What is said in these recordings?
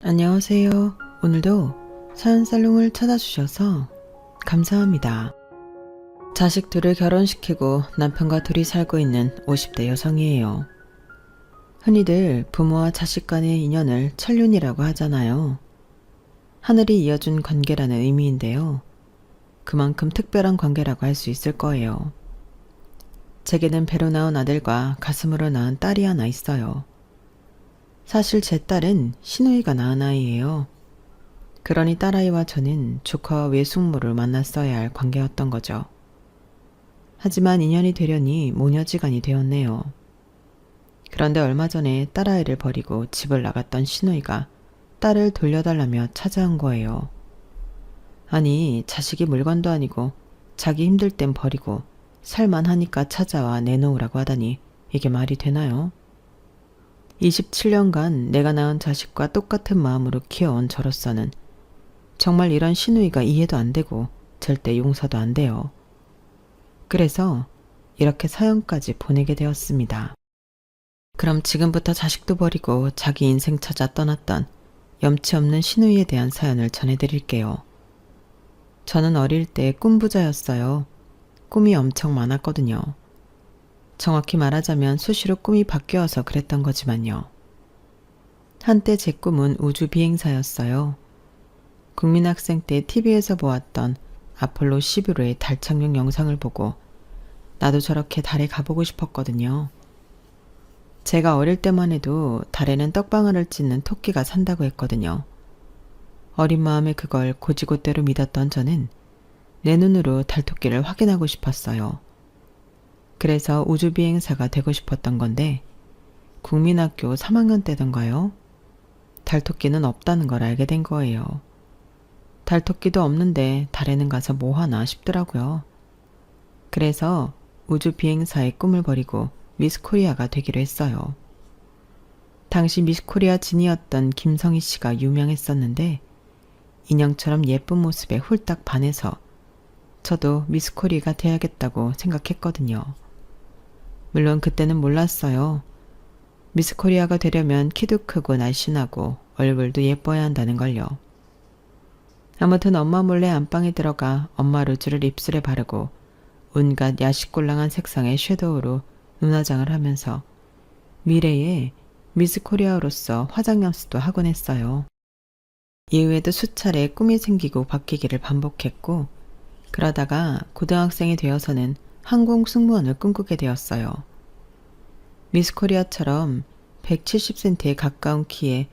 안녕하세요. 오늘도 사연살롱을 찾아주셔서 감사합니다. 자식 둘을 결혼시키고 남편과 둘이 살고 있는 50대 여성이에요. 흔히들 부모와 자식 간의 인연을 천륜이라고 하잖아요. 하늘이 이어준 관계라는 의미인데요. 그만큼 특별한 관계라고 할 수 있을 거예요. 제게는 배로 나온 아들과 가슴으로 낳은 딸이 하나 있어요. 사실 제 딸은 시누이가 낳은 아이예요. 그러니 딸아이와 저는 조카와 외숙모를 만났어야 할 관계였던 거죠. 하지만 인연이 되려니 모녀지간이 되었네요. 그런데 얼마 전에 딸아이를 버리고 집을 나갔던 시누이가 딸을 돌려달라며 찾아온 거예요. 아니, 자식이 물건도 아니고 자기 힘들 땐 버리고 살만하니까 찾아와 내놓으라고 하다니 이게 말이 되나요? 27년간 내가 낳은 자식과 똑같은 마음으로 키워온 저로서는 정말 이런 시누이가 이해도 안 되고 절대 용서도 안 돼요. 그래서 이렇게 사연까지 보내게 되었습니다. 그럼 지금부터 자식도 버리고 자기 인생 찾아 떠났던 염치 없는 시누이에 대한 사연을 전해드릴게요. 저는 어릴 때 꿈부자였어요. 꿈이 엄청 많았거든요. 정확히 말하자면 수시로 꿈이 바뀌어서 그랬던 거지만요. 한때 제 꿈은 우주 비행사였어요. 국민학생 때 TV에서 보았던 아폴로 11호의 달 착륙 영상을 보고 나도 저렇게 달에 가보고 싶었거든요. 제가 어릴 때만 해도 달에는 떡방아를 찢는 토끼가 산다고 했거든요. 어린 마음에 그걸 고지고대로 믿었던 저는 내 눈으로 달토끼를 확인하고 싶었어요. 그래서 우주비행사가 되고 싶었던 건데 국민학교 3학년 때던가요? 달토끼는 없다는 걸 알게 된 거예요. 달토끼도 없는데 달에는 가서 뭐 하나 싶더라고요. 그래서 우주비행사의 꿈을 버리고 미스코리아가 되기로 했어요. 당시 미스코리아 진이었던 김성희 씨가 유명했었는데 인형처럼 예쁜 모습에 홀딱 반해서 저도 미스코리아가 돼야겠다고 생각했거든요. 물론 그때는 몰랐어요. 미스코리아가 되려면 키도 크고 날씬하고 얼굴도 예뻐야 한다는 걸요. 아무튼 엄마 몰래 안방에 들어가 엄마 루즈를 입술에 바르고 온갖 야식골랑한 색상의 섀도우로 눈화장을 하면서 미래의 미스코리아로서 화장 연습도 하곤 했어요. 이후에도 수차례 꿈이 생기고 바뀌기를 반복했고 그러다가 고등학생이 되어서는 항공 승무원을 꿈꾸게 되었어요. 미스코리아처럼 170cm에 가까운 키에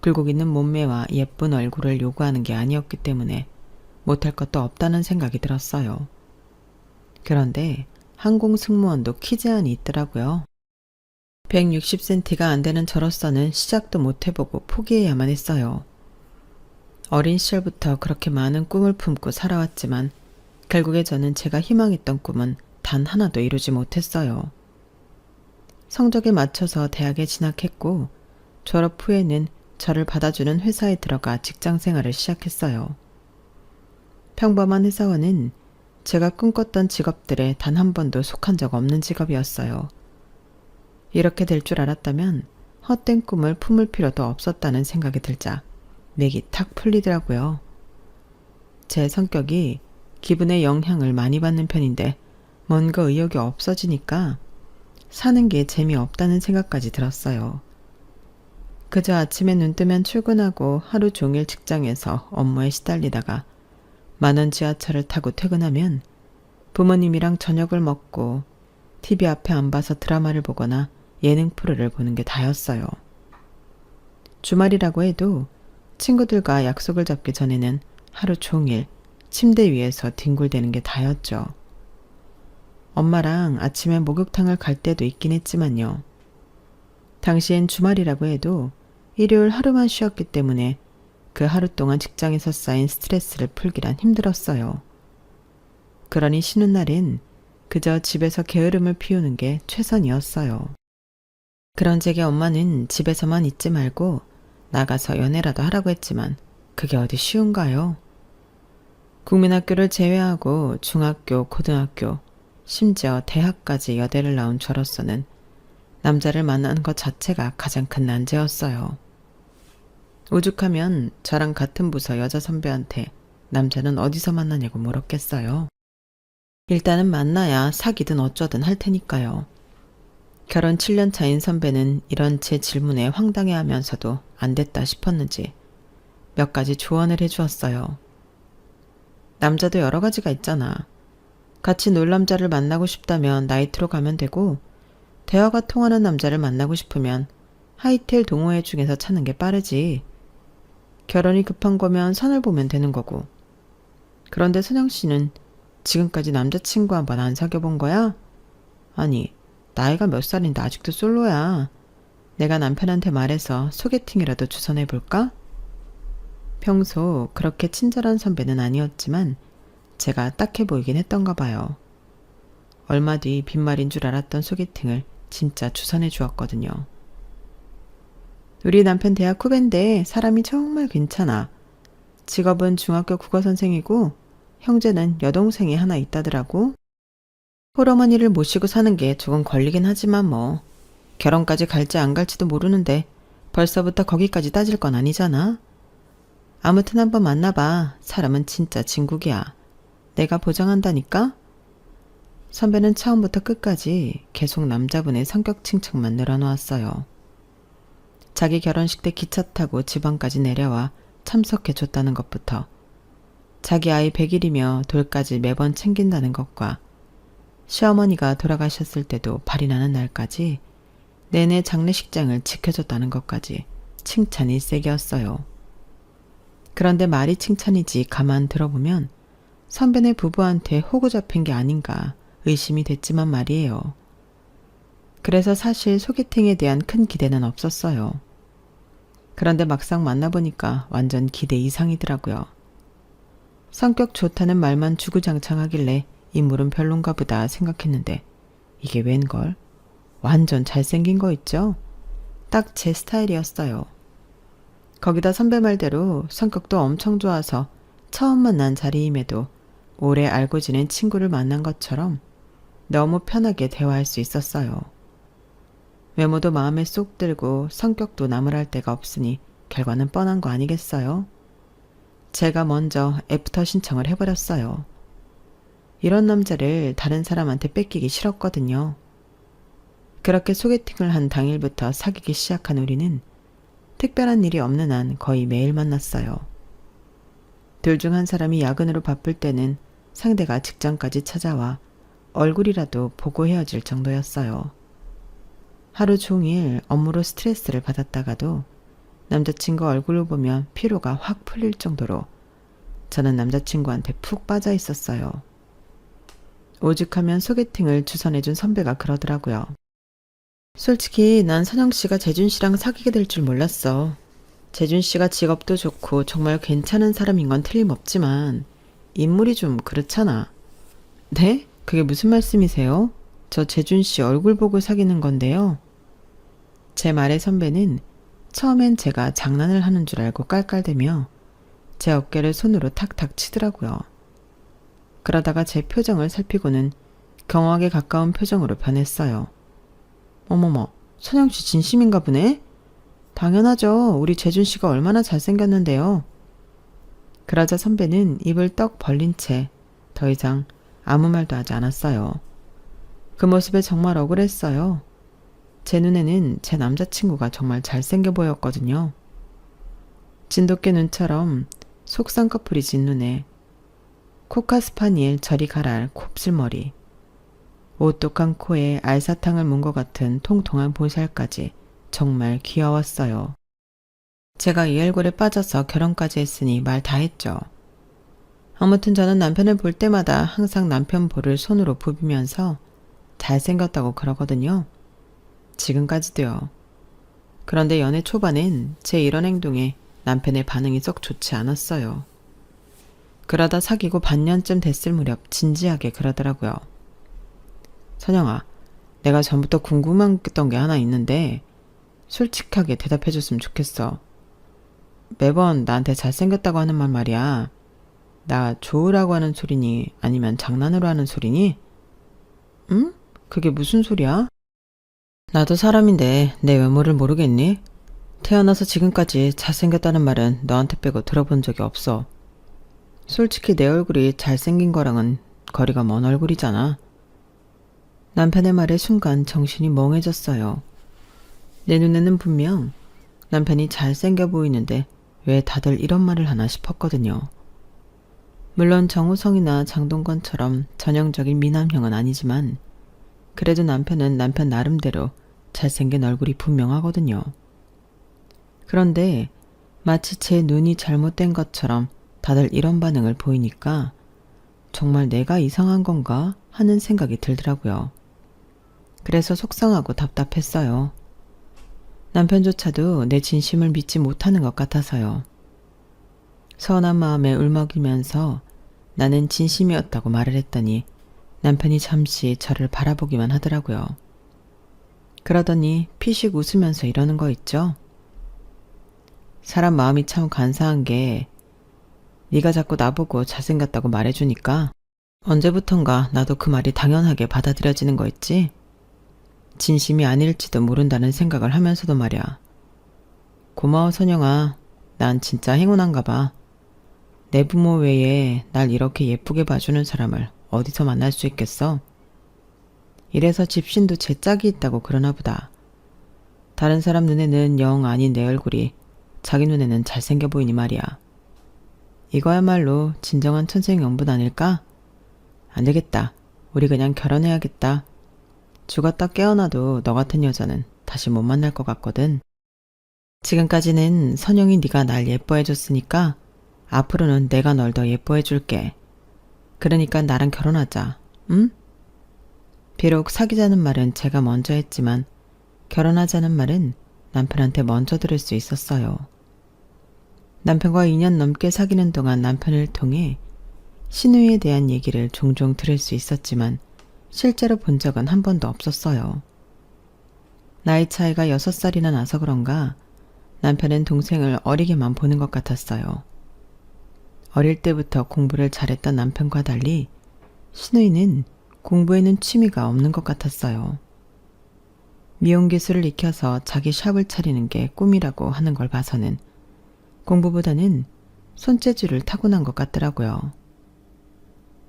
굴곡 있는 몸매와 예쁜 얼굴을 요구하는 게 아니었기 때문에 못할 것도 없다는 생각이 들었어요. 그런데 항공 승무원도 키 제한이 있더라고요. 160cm가 안 되는 저로서는 시작도 못 해보고 포기해야만 했어요. 어린 시절부터 그렇게 많은 꿈을 품고 살아왔지만 결국에 저는 제가 희망했던 꿈은 단 하나도 이루지 못했어요. 성적에 맞춰서 대학에 진학했고 졸업 후에는 저를 받아주는 회사에 들어가 직장 생활을 시작했어요. 평범한 회사원은 제가 꿈꿨던 직업들에 단 한 번도 속한 적 없는 직업이었어요. 이렇게 될 줄 알았다면 헛된 꿈을 품을 필요도 없었다는 생각이 들자 맥이 탁 풀리더라고요. 제 성격이 기분에 영향을 많이 받는 편인데 뭔가 의욕이 없어지니까 사는 게 재미없다는 생각까지 들었어요. 그저 아침에 눈 뜨면 출근하고 하루 종일 직장에서 업무에 시달리다가 만원 지하철을 타고 퇴근하면 부모님이랑 저녁을 먹고 TV 앞에 앉아서 드라마를 보거나 예능 프로를 보는 게 다였어요. 주말이라고 해도 친구들과 약속을 잡기 전에는 하루 종일 침대 위에서 뒹굴대는 게 다였죠. 엄마랑 아침에 목욕탕을 갈 때도 있긴 했지만요. 당시엔 주말이라고 해도 일요일 하루만 쉬었기 때문에 그 하루 동안 직장에서 쌓인 스트레스를 풀기란 힘들었어요. 그러니 쉬는 날엔 그저 집에서 게으름을 피우는 게 최선이었어요. 그런 제게 엄마는 집에서만 있지 말고 나가서 연애라도 하라고 했지만 그게 어디 쉬운가요? 국민학교를 제외하고 중학교, 고등학교, 심지어 대학까지 여대를 나온 저로서는 남자를 만나는 것 자체가 가장 큰 난제였어요. 오죽하면 저랑 같은 부서 여자 선배한테 남자는 어디서 만나냐고 물었겠어요. 일단은 만나야 사귀든 어쩌든 할 테니까요. 결혼 7년 차인 선배는 이런 제 질문에 황당해하면서도 안 됐다 싶었는지 몇 가지 조언을 해주었어요. 남자도 여러 가지가 있잖아. 같이 놀 남자를 만나고 싶다면 나이트로 가면 되고, 대화가 통하는 남자를 만나고 싶으면 하이텔 동호회 중에서 찾는 게 빠르지. 결혼이 급한 거면 선을 보면 되는 거고. 그런데 선영 씨는 지금까지 남자친구 한 번 안 사귀어 본 거야? 아니, 나이가 몇 살인데 아직도 솔로야. 내가 남편한테 말해서 소개팅이라도 주선해 볼까? 평소 그렇게 친절한 선배는 아니었지만 제가 딱해 보이긴 했던가 봐요. 얼마 뒤 빈말인 줄 알았던 소개팅을 진짜 주선해 주었거든요. 우리 남편 대학 후배인데 사람이 정말 괜찮아. 직업은 중학교 국어 선생이고 형제는 여동생이 하나 있다더라고. 홀어머니를 모시고 사는 게 조금 걸리긴 하지만 뭐 결혼까지 갈지 안 갈지도 모르는데 벌써부터 거기까지 따질 건 아니잖아. 아무튼 한번 만나봐. 사람은 진짜 진국이야. 내가 보장한다니까? 선배는 처음부터 끝까지 계속 남자분의 성격 칭찬만 늘어놓았어요. 자기 결혼식 때 기차 타고 지방까지 내려와 참석해줬다는 것부터 자기 아이 100일이며 돌까지 매번 챙긴다는 것과 시어머니가 돌아가셨을 때도 발이 나는 날까지 내내 장례식장을 지켜줬다는 것까지 칭찬이 일색이었어요. 그런데 말이 칭찬이지 가만 들어보면 선배네 부부한테 호구 잡힌 게 아닌가 의심이 됐지만 말이에요. 그래서 사실 소개팅에 대한 큰 기대는 없었어요. 그런데 막상 만나보니까 완전 기대 이상이더라고요. 성격 좋다는 말만 주구장창하길래 인물은 별론가 보다 생각했는데 이게 웬걸? 완전 잘생긴 거 있죠? 딱 제 스타일이었어요. 거기다 선배 말대로 성격도 엄청 좋아서 처음 만난 자리임에도 오래 알고 지낸 친구를 만난 것처럼 너무 편하게 대화할 수 있었어요. 외모도 마음에 쏙 들고 성격도 나무랄 데가 없으니 결과는 뻔한 거 아니겠어요? 제가 먼저 애프터 신청을 해버렸어요. 이런 남자를 다른 사람한테 뺏기기 싫었거든요. 그렇게 소개팅을 한 당일부터 사귀기 시작한 우리는 특별한 일이 없는 한 거의 매일 만났어요. 둘 중 한 사람이 야근으로 바쁠 때는 상대가 직장까지 찾아와 얼굴이라도 보고 헤어질 정도였어요. 하루 종일 업무로 스트레스를 받았다가도 남자친구 얼굴을 보면 피로가 확 풀릴 정도로 저는 남자친구한테 푹 빠져 있었어요. 오죽하면 소개팅을 주선해준 선배가 그러더라고요. 솔직히 난 선영 씨가 재준 씨랑 사귀게 될 줄 몰랐어. 재준 씨가 직업도 좋고 정말 괜찮은 사람인 건 틀림없지만 인물이 좀 그렇잖아. 네? 그게 무슨 말씀이세요? 저 재준 씨 얼굴 보고 사귀는 건데요. 제 말에 선배는 처음엔 제가 장난을 하는 줄 알고 깔깔대며 제 어깨를 손으로 탁탁 치더라고요. 그러다가 제 표정을 살피고는 경악에 가까운 표정으로 변했어요. 어머머, 선영씨 진심인가 보네? 당연하죠. 우리 재준씨가 얼마나 잘생겼는데요. 그러자 선배는 입을 떡 벌린 채 더 이상 아무 말도 하지 않았어요. 그 모습에 정말 억울했어요. 제 눈에는 제 남자친구가 정말 잘생겨 보였거든요. 진돗개 눈처럼 속쌍꺼풀이 진 눈에 코카스파니엘 저리 가랄 곱슬머리, 오똑한 코에 알사탕을 문 것 같은 통통한 보살까지 정말 귀여웠어요. 제가 이 얼굴에 빠져서 결혼까지 했으니 말 다 했죠. 아무튼 저는 남편을 볼 때마다 항상 남편 볼을 손으로 부비면서 잘생겼다고 그러거든요. 지금까지도요. 그런데 연애 초반엔 제 이런 행동에 남편의 반응이 썩 좋지 않았어요. 그러다 사귀고 반년쯤 됐을 무렵 진지하게 그러더라고요. 선영아, 내가 전부터 궁금했던 게 하나 있는데 솔직하게 대답해줬으면 좋겠어. 매번 나한테 잘생겼다고 하는 말 말이야. 나 좋으라고 하는 소리니 아니면 장난으로 하는 소리니? 응? 그게 무슨 소리야? 나도 사람인데 내 외모를 모르겠니? 태어나서 지금까지 잘생겼다는 말은 너한테 빼고 들어본 적이 없어. 솔직히 내 얼굴이 잘생긴 거랑은 거리가 먼 얼굴이잖아. 남편의 말에 순간 정신이 멍해졌어요. 내 눈에는 분명 남편이 잘생겨 보이는데 왜 다들 이런 말을 하나 싶었거든요. 물론 정우성이나 장동건처럼 전형적인 미남형은 아니지만 그래도 남편은 남편 나름대로 잘생긴 얼굴이 분명하거든요. 그런데 마치 제 눈이 잘못된 것처럼 다들 이런 반응을 보이니까 정말 내가 이상한 건가 하는 생각이 들더라고요. 그래서 속상하고 답답했어요. 남편조차도 내 진심을 믿지 못하는 것 같아서요. 서운한 마음에 울먹이면서 나는 진심이었다고 말을 했더니 남편이 잠시 저를 바라보기만 하더라고요. 그러더니 피식 웃으면서 이러는 거 있죠? 사람 마음이 참 간사한 게 네가 자꾸 나보고 잘생겼다고 말해주니까 언제부턴가 나도 그 말이 당연하게 받아들여지는 거 있지? 진심이 아닐지도 모른다는 생각을 하면서도 말이야. 고마워 선영아. 난 진짜 행운한가 봐. 내 부모 외에 날 이렇게 예쁘게 봐주는 사람을 어디서 만날 수 있겠어? 이래서 집신도 제 짝이 있다고 그러나 보다. 다른 사람 눈에는 영 아닌 내 얼굴이 자기 눈에는 잘생겨 보이니 말이야. 이거야말로 진정한 천생연분 아닐까? 안 되겠다. 우리 그냥 결혼해야겠다. 죽었다 깨어나도 너 같은 여자는 다시 못 만날 것 같거든. 지금까지는 선영이 네가 날 예뻐해줬으니까 앞으로는 내가 널 더 예뻐해줄게. 그러니까 나랑 결혼하자. 응? 비록 사귀자는 말은 제가 먼저 했지만 결혼하자는 말은 남편한테 먼저 들을 수 있었어요. 남편과 2년 넘게 사귀는 동안 남편을 통해 신우이에 대한 얘기를 종종 들을 수 있었지만 실제로 본 적은 한 번도 없었어요. 나이 차이가 6살이나 나서 그런가 남편은 동생을 어리게만 보는 것 같았어요. 어릴 때부터 공부를 잘했던 남편과 달리 신우이는 공부에는 취미가 없는 것 같았어요. 미용 기술을 익혀서 자기 샵을 차리는 게 꿈이라고 하는 걸 봐서는 공부보다는 손재주를 타고난 것 같더라고요.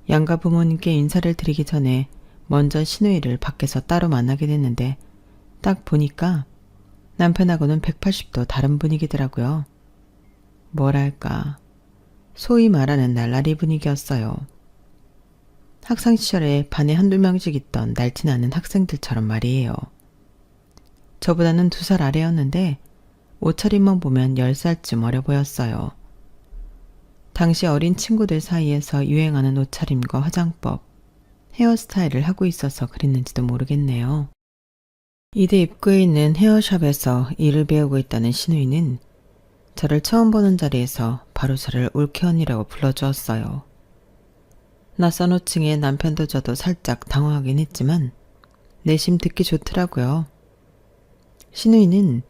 양가 부모님께 인사를 드리기 전에 먼저 신우이를 밖에서 따로 만나게 됐는데 딱 보니까 남편하고는 180도 다른 분위기더라고요. 뭐랄까, 소위 말하는 날라리 분위기였어요. 학창 시절에 반에 한두 명씩 있던 날씬않은 학생들처럼 말이에요. 저보다는 2살 아래였는데 옷차림만 보면 10살쯤 어려 보였어요. 당시 어린 친구들 사이에서 유행하는 옷차림과 화장법, 헤어스타일을 하고 있어서 그랬는지도 모르겠네요. 이대 입구에 있는 헤어샵에서 일을 배우고 있다는 신우이는 저를 처음 보는 자리에서 바로 저를 올케 언니라고 불러주었어요. 낯선 호칭에 남편도 저도 살짝 당황하긴 했지만 내심 듣기 좋더라고요. 신우이는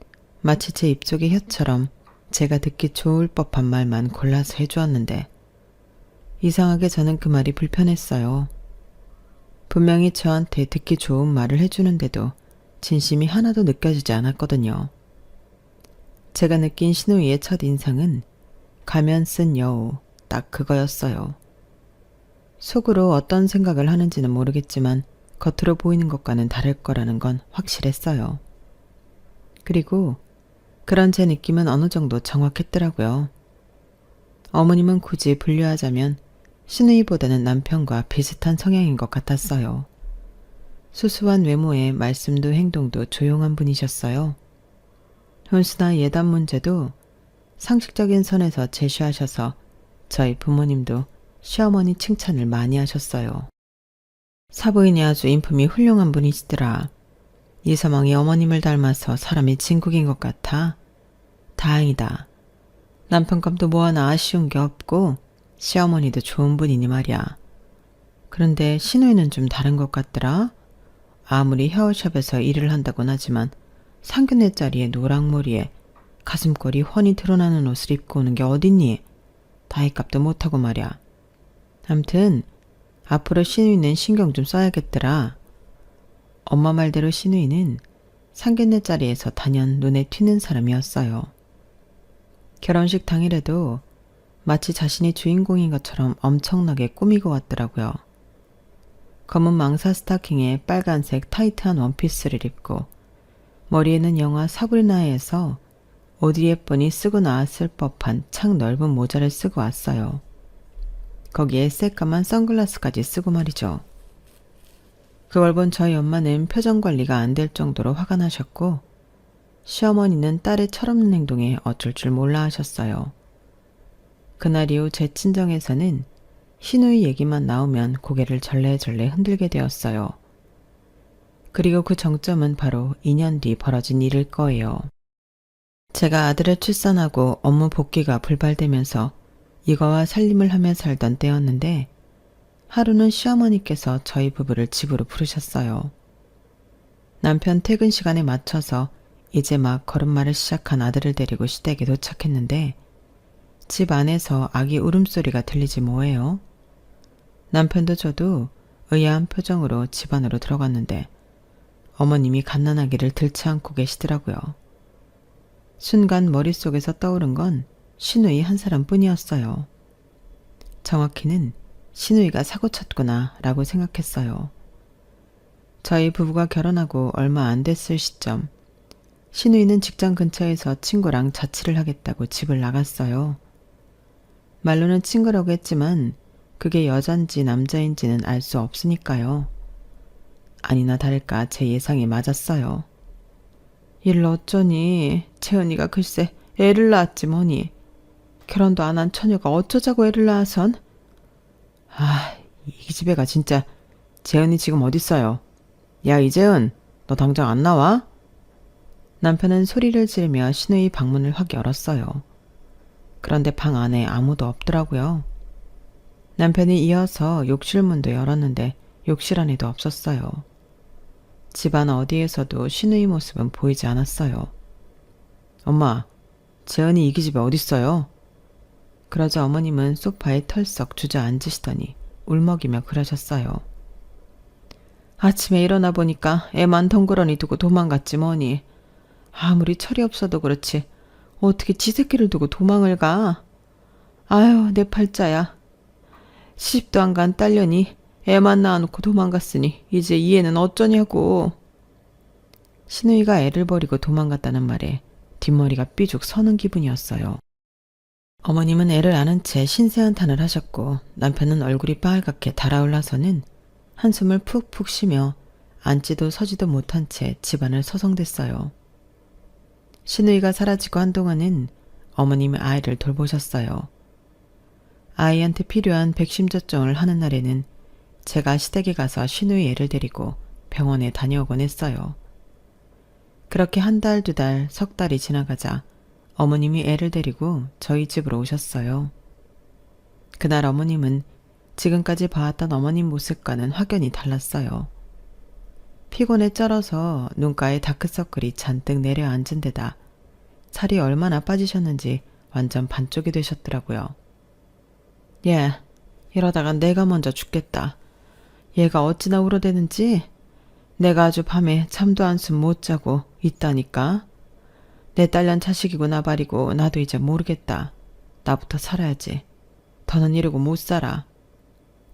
마치 제 입속의 혀처럼 제가 듣기 좋을 법한 말만 골라서 해주었는데 이상하게 저는 그 말이 불편했어요. 분명히 저한테 듣기 좋은 말을 해주는데도 진심이 하나도 느껴지지 않았거든요. 제가 느낀 신우이의 첫인상은 가면 쓴 여우, 딱 그거였어요. 속으로 어떤 생각을 하는지는 모르겠지만 겉으로 보이는 것과는 다를 거라는 건 확실했어요. 그리고 그런 제 느낌은 어느 정도 정확했더라고요. 어머님은 굳이 분류하자면 신우이보다는 남편과 비슷한 성향인 것 같았어요. 수수한 외모에 말씀도 행동도 조용한 분이셨어요. 혼수나 예단 문제도 상식적인 선에서 제시하셔서 저희 부모님도 시어머니 칭찬을 많이 하셨어요. 사부인이 아주 인품이 훌륭한 분이시더라. 이서방이 어머님을 닮아서 사람이 진국인 것 같아. 다행이다. 남편감도 뭐 하나 아쉬운 게 없고 시어머니도 좋은 분이니 말이야. 그런데 신우이는 좀 다른 것 같더라. 아무리 헤어샵에서 일을 한다곤 하지만 상견례 자리에 노랑머리에 가슴골이 훤히 드러나는 옷을 입고 오는 게 어딨니? 다이값도 못하고 말이야. 암튼 앞으로 신우이는 신경 좀 써야겠더라. 엄마 말대로 신우이는 상견례 자리에서 단연 눈에 튀는 사람이었어요. 결혼식 당일에도 마치 자신이 주인공인 것처럼 엄청나게 꾸미고 왔더라고요. 검은 망사 스타킹에 빨간색 타이트한 원피스를 입고 머리에는 영화 사브리나에서 오드리 헵번이 쓰고 나왔을 법한 창 넓은 모자를 쓰고 왔어요. 거기에 새까만 선글라스까지 쓰고 말이죠. 그걸 본 저희 엄마는 표정 관리가 안 될 정도로 화가 나셨고 시어머니는 딸의 철없는 행동에 어쩔 줄 몰라 하셨어요. 그날 이후 제 친정에서는 시누이 얘기만 나오면 고개를 절레절레 흔들게 되었어요. 그리고 그 정점은 바로 2년 뒤 벌어진 일일 거예요. 제가 아들을 출산하고 업무 복귀가 불발되면서 이거와 살림을 하며 살던 때였는데 하루는 시어머니께서 저희 부부를 집으로 부르셨어요. 남편 퇴근 시간에 맞춰서 이제 막 걸음마를 시작한 아들을 데리고 시댁에 도착했는데 집 안에서 아기 울음소리가 들리지 뭐예요. 남편도 저도 의아한 표정으로 집 안으로 들어갔는데 어머님이 갓난아기를 들지 않고 계시더라고요. 순간 머릿속에서 떠오른 건 시누이 한 사람뿐이었어요. 정확히는 시누이가 사고쳤구나 라고 생각했어요. 저희 부부가 결혼하고 얼마 안 됐을 시점 시누이는 직장 근처에서 친구랑 자취를 하겠다고 집을 나갔어요. 말로는 친구라고 했지만 그게 여잔지 남자인지는 알 수 없으니까요. 아니나 다를까 제 예상이 맞았어요. 이를 어쩌니 재은이가 글쎄 애를 낳았지 뭐니. 결혼도 안 한 처녀가 어쩌자고 애를 낳아선. 이 기집애가 진짜. 재은이 지금 어딨어요? 야 이재은 너 당장 안 나와? 남편은 소리를 지르며 시누이 방문을 확 열었어요. 그런데 방 안에 아무도 없더라고요. 남편이 이어서 욕실 문도 열었는데 욕실 안에도 없었어요. 집안 어디에서도 시누이 모습은 보이지 않았어요. 엄마, 재은이 이 기집애 어딨어요? 그러자 어머님은 소파에 털썩 주저앉으시더니 울먹이며 그러셨어요. 아침에 일어나 보니까 애만 덩그러니 두고 도망갔지 뭐니. 아무리 철이 없어도 그렇지 어떻게 지 새끼를 두고 도망을 가. 아유 내 팔자야. 시집도 안 간 딸년이 애만 낳아놓고 도망갔으니 이제 이 애는 어쩌냐고. 시누이가 애를 버리고 도망갔다는 말에 뒷머리가 삐죽 서는 기분이었어요. 어머님은 애를 안은 채 신세한탄을 하셨고 남편은 얼굴이 빨갛게 달아올라서는 한숨을 푹푹 쉬며 앉지도 서지도 못한 채 집안을 서성댔어요. 시누이가 사라지고 한동안은 어머님이 아이를 돌보셨어요. 아이한테 필요한 백신접종을 하는 날에는 제가 시댁에 가서 시누이 애를 데리고 병원에 다녀오곤 했어요. 그렇게 한 달, 두 달, 석 달이 지나가자 어머님이 애를 데리고 저희 집으로 오셨어요. 그날 어머님은 지금까지 봐왔던 어머님 모습과는 확연히 달랐어요. 피곤에 쩔어서 눈가에 다크서클이 잔뜩 내려앉은 데다 살이 얼마나 빠지셨는지 완전 반쪽이 되셨더라고요. 얘, 이러다가 내가 먼저 죽겠다. 얘가 어찌나 울어대는지 내가 아주 밤에 잠도 한숨 못 자고 있다니까. 내 딸년 자식이고 나발이고 나도 이제 모르겠다. 나부터 살아야지. 더는 이러고 못 살아.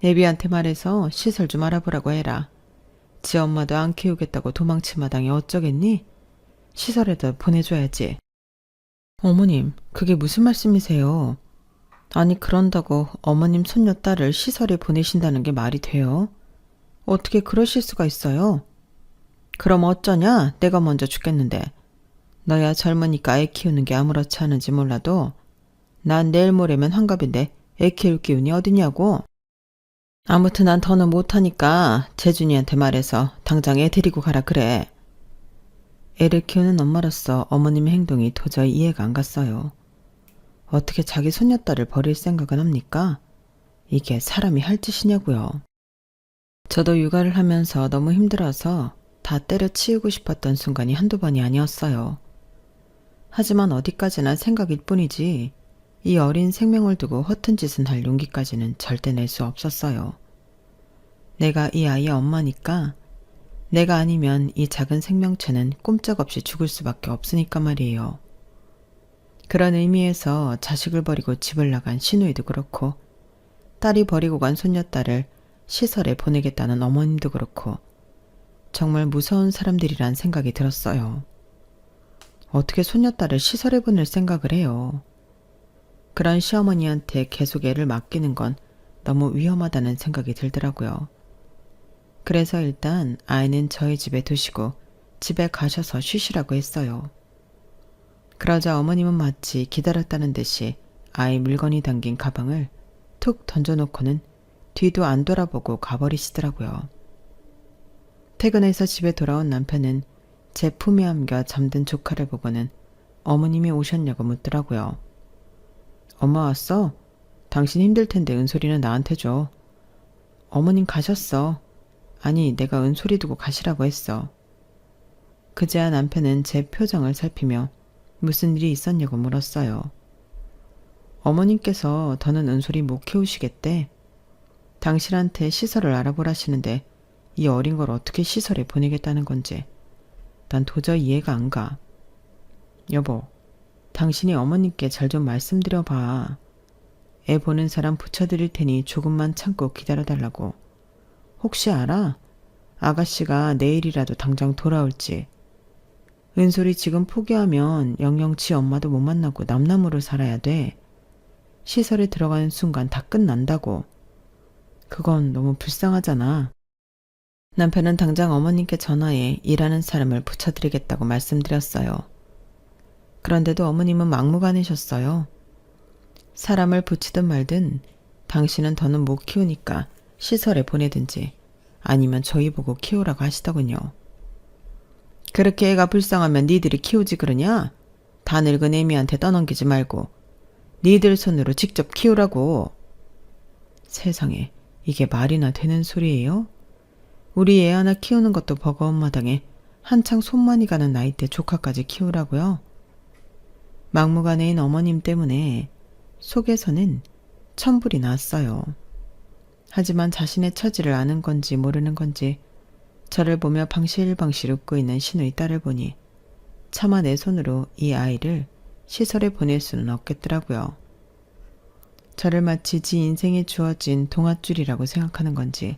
애비한테 말해서 시설 좀 알아보라고 해라. 지 엄마도 안 키우겠다고 도망친 마당에 어쩌겠니? 시설에다 보내줘야지. 어머님, 그게 무슨 말씀이세요? 아니 그런다고 어머님 손녀 딸을 시설에 보내신다는 게 말이 돼요? 어떻게 그러실 수가 있어요? 그럼 어쩌냐? 내가 먼저 죽겠는데. 너야 젊으니까 애 키우는 게 아무렇지 않은지 몰라도 난 내일 모레면 환갑인데 애 키울 기운이 어디냐고. 아무튼 난 더는 못하니까 재준이한테 말해서 당장 애 데리고 가라 그래. 애를 키우는 엄마로서 어머님의 행동이 도저히 이해가 안 갔어요. 어떻게 자기 손녀딸을 버릴 생각은 합니까? 이게 사람이 할 짓이냐고요. 저도 육아를 하면서 너무 힘들어서 다 때려치우고 싶었던 순간이 한두 번이 아니었어요. 하지만 어디까지나 생각일 뿐이지 이 어린 생명을 두고 허튼 짓은 할 용기까지는 절대 낼 수 없었어요. 내가 이 아이의 엄마니까 내가 아니면 이 작은 생명체는 꼼짝없이 죽을 수밖에 없으니까 말이에요. 그런 의미에서 자식을 버리고 집을 나간 시누이도 그렇고 딸이 버리고 간 손녀딸을 시설에 보내겠다는 어머님도 그렇고 정말 무서운 사람들이란 생각이 들었어요. 어떻게 손녀딸을 시설에 보낼 생각을 해요. 그런 시어머니한테 계속 애를 맡기는 건 너무 위험하다는 생각이 들더라고요. 그래서 일단 아이는 저희 집에 두시고 집에 가셔서 쉬시라고 했어요. 그러자 어머님은 마치 기다렸다는 듯이 아이 물건이 담긴 가방을 툭 던져놓고는 뒤도 안 돌아보고 가버리시더라고요. 퇴근해서 집에 돌아온 남편은 제 품에 안겨 잠든 조카를 보고는 어머님이 오셨냐고 묻더라고요. 엄마 왔어? 당신 힘들 텐데 은솔이는 나한테 줘. 어머님 가셨어. 아니, 내가 은솔이 두고 가시라고 했어. 그제야 남편은 제 표정을 살피며 무슨 일이 있었냐고 물었어요. 어머님께서 더는 은솔이 못 키우시겠대. 당신한테 시설을 알아보라시는데 이 어린 걸 어떻게 시설에 보내겠다는 건지 난 도저히 이해가 안 가. 여보, 당신이 어머님께 잘 좀 말씀드려봐. 애 보는 사람 붙여드릴 테니 조금만 참고 기다려달라고. 혹시 알아? 아가씨가 내일이라도 당장 돌아올지. 은솔이 지금 포기하면 영영 지 엄마도 못 만나고 남남으로 살아야 돼. 시설에 들어가는 순간 다 끝난다고. 그건 너무 불쌍하잖아. 남편은 당장 어머님께 전화해 일하는 사람을 붙여드리겠다고 말씀드렸어요. 그런데도 어머님은 막무가내셨어요. 사람을 붙이든 말든 당신은 더는 못 키우니까 시설에 보내든지 아니면 저희 보고 키우라고 하시더군요. 그렇게 애가 불쌍하면 니들이 키우지 그러냐? 다 늙은 애미한테 떠넘기지 말고 니들 손으로 직접 키우라고. 세상에, 이게 말이나 되는 소리예요? 우리 애 하나 키우는 것도 버거운 마당에 한창 손만이 가는 나이 때 조카까지 키우라고요? 막무가내인 어머님 때문에 속에서는 천불이 났어요. 하지만 자신의 처지를 아는 건지 모르는 건지 저를 보며 방실방실 웃고 있는 시누이 딸을 보니 차마 내 손으로 이 아이를 시설에 보낼 수는 없겠더라고요. 저를 마치 지 인생에 주어진 동아줄이라고 생각하는 건지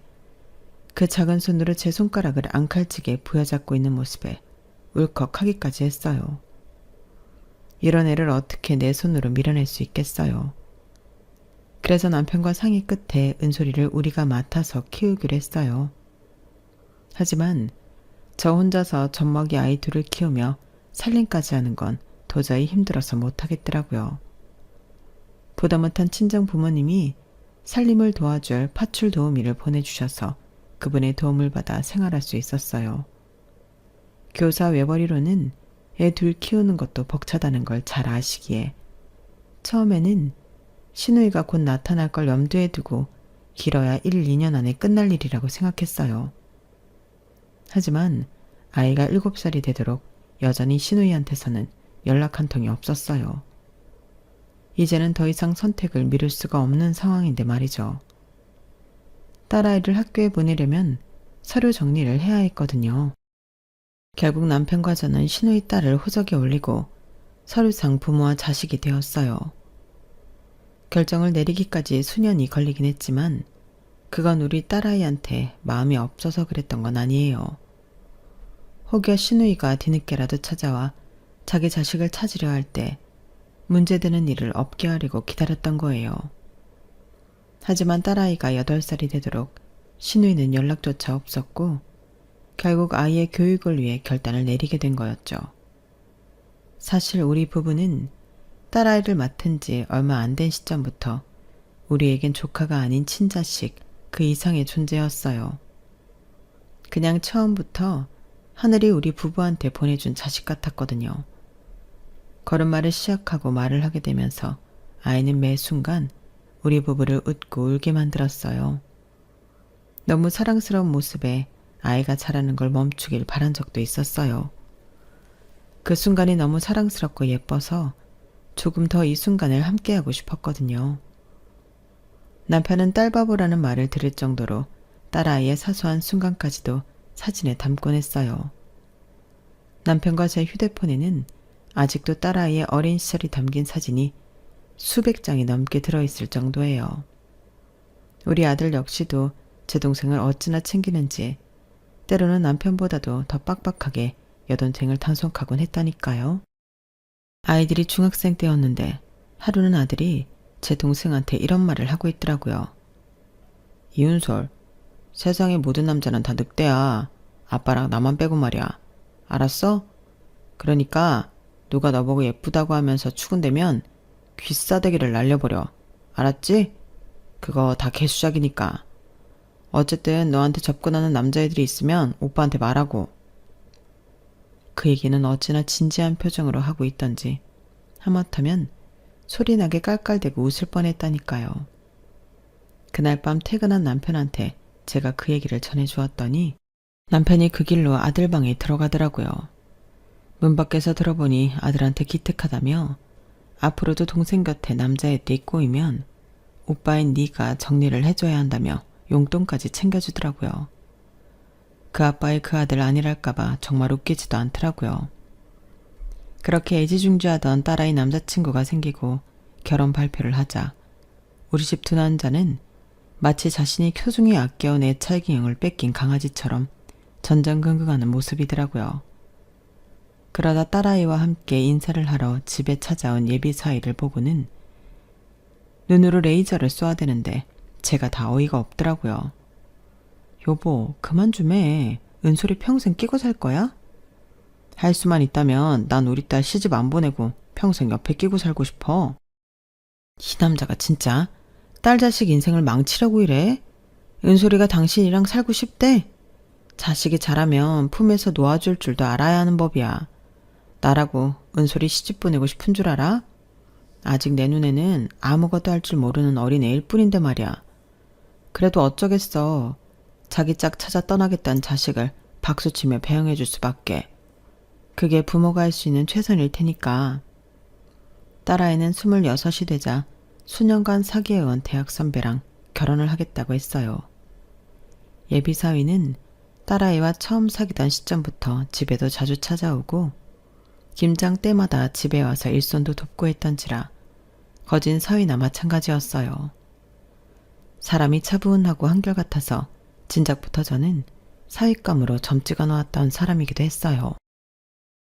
그 작은 손으로 제 손가락을 앙칼지게 부여잡고 있는 모습에 울컥하기까지 했어요. 이런 애를 어떻게 내 손으로 밀어낼 수 있겠어요. 그래서 남편과 상의 끝에 은솔이를 우리가 맡아서 키우기로 했어요. 하지만 저 혼자서 젖먹이 아이 둘을 키우며 살림까지 하는 건 도저히 힘들어서 못하겠더라고요. 보다 못한 친정 부모님이 살림을 도와줄 파출 도우미를 보내주셔서 그분의 도움을 받아 생활할 수 있었어요. 교사 외벌이로는 애 둘 키우는 것도 벅차다는 걸 잘 아시기에 처음에는 시누이가 곧 나타날 걸 염두에 두고 길어야 1, 2년 안에 끝날 일이라고 생각했어요. 하지만 아이가 7살이 되도록 여전히 시누이한테서는 연락 한 통이 없었어요. 이제는 더 이상 선택을 미룰 수가 없는 상황인데 말이죠. 딸아이를 학교에 보내려면 서류 정리를 해야 했거든요. 결국 남편과 저는 시누이 딸을 호적에 올리고 서류상 부모와 자식이 되었어요. 결정을 내리기까지 수년이 걸리긴 했지만 그건 우리 딸아이한테 마음이 없어서 그랬던 건 아니에요. 혹여 시누이가 뒤늦게라도 찾아와 자기 자식을 찾으려 할 때 문제되는 일을 없게 하려고 기다렸던 거예요. 하지만 딸아이가 8살이 되도록 시누이는 연락조차 없었고 결국 아이의 교육을 위해 결단을 내리게 된 거였죠. 사실 우리 부부는 딸아이를 맡은 지 얼마 안 된 시점부터 우리에겐 조카가 아닌 친자식 그 이상의 존재였어요. 그냥 처음부터 하늘이 우리 부부한테 보내준 자식 같았거든요. 걸음마를 시작하고 말을 하게 되면서 아이는 매 순간 우리 부부를 웃고 울게 만들었어요. 너무 사랑스러운 모습에 아이가 자라는 걸 멈추길 바란 적도 있었어요. 그 순간이 너무 사랑스럽고 예뻐서 조금 더 이 순간을 함께하고 싶었거든요. 남편은 딸바보라는 말을 들을 정도로 딸아이의 사소한 순간까지도 사진에 담곤 했어요. 남편과 제 휴대폰에는 아직도 딸아이의 어린 시절이 담긴 사진이 수백 장이 넘게 들어있을 정도예요. 우리 아들 역시도 제 동생을 어찌나 챙기는지 때로는 남편보다도 더 빡빡하게 여동생을 단속하곤 했다니까요. 아이들이 중학생 때였는데 하루는 아들이 제 동생한테 이런 말을 하고 있더라고요. 이윤솔, 세상의 모든 남자는 다 늑대야. 아빠랑 나만 빼고 말이야. 알았어? 그러니까 누가 너보고 예쁘다고 하면서 추근대면 귀싸대기를 날려버려. 알았지? 그거 다 개수작이니까. 어쨌든 너한테 접근하는 남자애들이 있으면 오빠한테 말하고. 그 얘기는 어찌나 진지한 표정으로 하고 있던지 하마터면 소리나게 깔깔대고 웃을 뻔했다니까요. 그날 밤 퇴근한 남편한테 제가 그 얘기를 전해주었더니 남편이 그 길로 아들 방에 들어가더라고요. 문 밖에서 들어보니 아들한테 기특하다며 앞으로도 동생 곁에 남자애들이 꼬이면 오빠인 네가 정리를 해줘야 한다며 용돈까지 챙겨주더라고요. 그 아빠의 그 아들 아니랄까봐 정말 웃기지도 않더라고요. 그렇게 애지중지하던 딸아이 남자친구가 생기고 결혼 발표를 하자 우리 집 두 남자는 마치 자신이 소중히 아껴온 애착인형을 뺏긴 강아지처럼 전전긍긍하는 모습이더라고요. 그러다 딸아이와 함께 인사를 하러 집에 찾아온 예비사위를 보고는 눈으로 레이저를 쏘아대는데 제가 다 어이가 없더라고요. 여보, 그만 좀 해. 은솔이 평생 끼고 살 거야? 할 수만 있다면 난 우리 딸 시집 안 보내고 평생 옆에 끼고 살고 싶어. 이 남자가 진짜 딸 자식 인생을 망치려고 이래? 은솔이가 당신이랑 살고 싶대? 자식이 자라면 품에서 놓아줄 줄도 알아야 하는 법이야. 나라고 은솔이 시집 보내고 싶은 줄 알아? 아직 내 눈에는 아무것도 할 줄 모르는 어린 애일 뿐인데 말이야. 그래도 어쩌겠어. 자기 짝 찾아 떠나겠다는 자식을 박수치며 배웅해 줄 수밖에. 그게 부모가 할 수 있는 최선일 테니까. 딸아이는 26이 되자 수년간 사귀어온 대학 선배랑 결혼을 하겠다고 했어요. 예비사위는 딸아이와 처음 사귀던 시점부터 집에도 자주 찾아오고 김장 때마다 집에 와서 일손도 돕고 했던지라 거진 사위나 마찬가지였어요. 사람이 차분하고 한결같아서 진작부터 저는 사윗감으로 점 찍어 놓았던 사람이기도 했어요.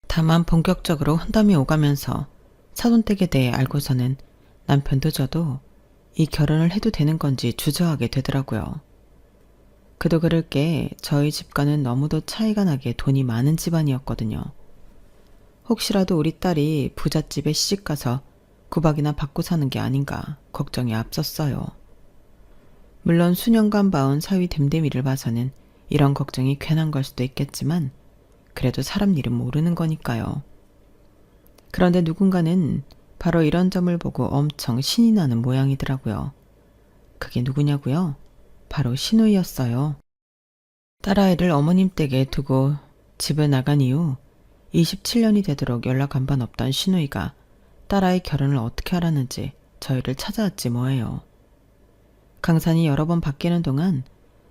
다만 본격적으로 혼담이 오가면서 사돈댁에 대해 알고서는 남편도 저도 이 결혼을 해도 되는 건지 주저하게 되더라고요. 그도 그럴 게 저희 집과는 너무도 차이가 나게 돈이 많은 집안이었거든요. 혹시라도 우리 딸이 부잣집에 시집가서 구박이나 받고 사는 게 아닌가 걱정이 앞섰어요. 물론 수년간 봐온 사위 됨됨이를 봐서는 이런 걱정이 괜한 걸 수도 있겠지만 그래도 사람 일은 모르는 거니까요. 그런데 누군가는 바로 이런 점을 보고 엄청 신이 나는 모양이더라고요. 그게 누구냐고요? 바로 시누이였어요. 딸아이를 어머님 댁에 두고 집을 나간 이후 27년이 되도록 연락 한 번 없던 시누이가 딸아이 결혼을 어떻게 알았는지 저희를 찾아왔지 뭐예요. 강산이 여러 번 바뀌는 동안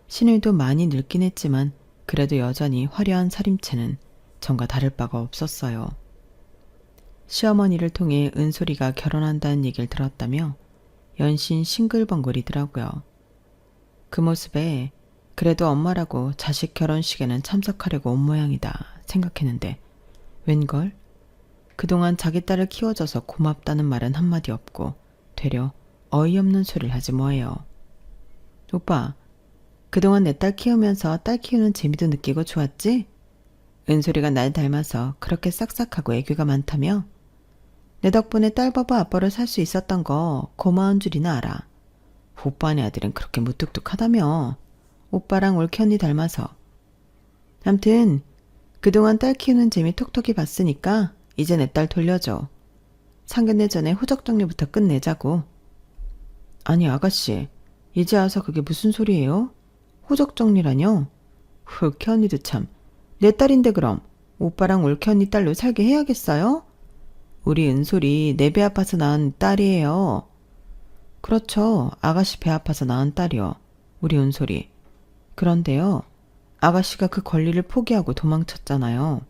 시누이도 많이 늙긴 했지만 그래도 여전히 화려한 살림체는 전과 다를 바가 없었어요. 시어머니를 통해 은솔이가 결혼한다는 얘기를 들었다며 연신 싱글벙글이더라고요. 그 모습에 그래도 엄마라고 자식 결혼식에는 참석하려고 온 모양이다 생각했는데 웬걸? 그동안 자기 딸을 키워줘서 고맙다는 말은 한마디 없고 되려 어이없는 소리를 하지 뭐예요. 오빠, 그동안 내 딸 키우면서 딸 키우는 재미도 느끼고 좋았지? 은솔이가 날 닮아서 그렇게 싹싹하고 애교가 많다며? 내 덕분에 딸 바보 아빠로 살 수 있었던 거 고마운 줄이나 알아. 오빠네 아들은 그렇게 무뚝뚝하다며. 오빠랑 올케 언니 닮아서. 암튼 그동안 딸 키우는 재미 톡톡히 봤으니까 이제 내 딸 돌려줘. 상견례 전에 호적 정리부터 끝내자고. 아니 아가씨, 이제 와서 그게 무슨 소리예요? 호적 정리라뇨? 올케 언니도 참. 내 딸인데 그럼 오빠랑 올케 언니 딸로 살게 해야겠어요? 우리 은솔이 내 배 아파서 낳은 딸이에요. 그렇죠. 아가씨 배 아파서 낳은 딸이요. 우리 은솔이. 그런데요. 아가씨가 그 권리를 포기하고 도망쳤잖아요.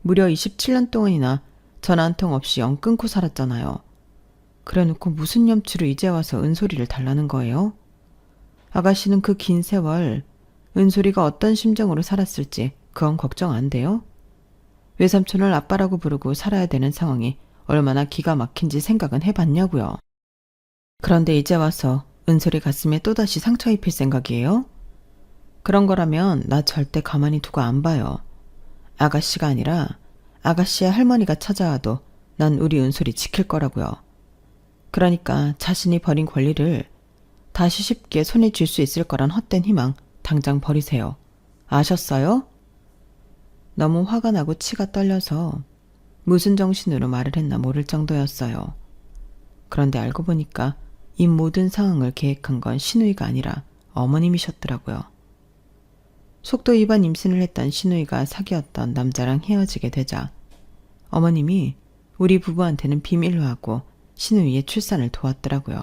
무려 27년 동안이나 전화 한 통 없이 영 끊고 살았잖아요. 그래놓고 무슨 염치로 이제 와서 은솔이를 달라는 거예요? 아가씨는 그 긴 세월 은솔이가 어떤 심정으로 살았을지 그건 걱정 안 돼요? 외삼촌을 아빠라고 부르고 살아야 되는 상황이 얼마나 기가 막힌지 생각은 해봤냐고요. 그런데 이제 와서 은솔이 가슴에 또다시 상처 입힐 생각이에요? 그런 거라면 나 절대 가만히 두고 안 봐요. 아가씨가 아니라 아가씨의 할머니가 찾아와도 난 우리 은솔이 지킬 거라고요. 그러니까 자신이 버린 권리를 다시 쉽게 손에 쥘 수 있을 거란 헛된 희망 당장 버리세요. 아셨어요? 너무 화가 나고 치가 떨려서 무슨 정신으로 말을 했나 모를 정도였어요. 그런데 알고 보니까 이 모든 상황을 계획한 건 신우이가 아니라 어머님이셨더라고요. 속도 위반 임신을 했던 신우이가 사귀었던 남자랑 헤어지게 되자 어머님이 우리 부부한테는 비밀로 하고 신우이의 출산을 도왔더라고요.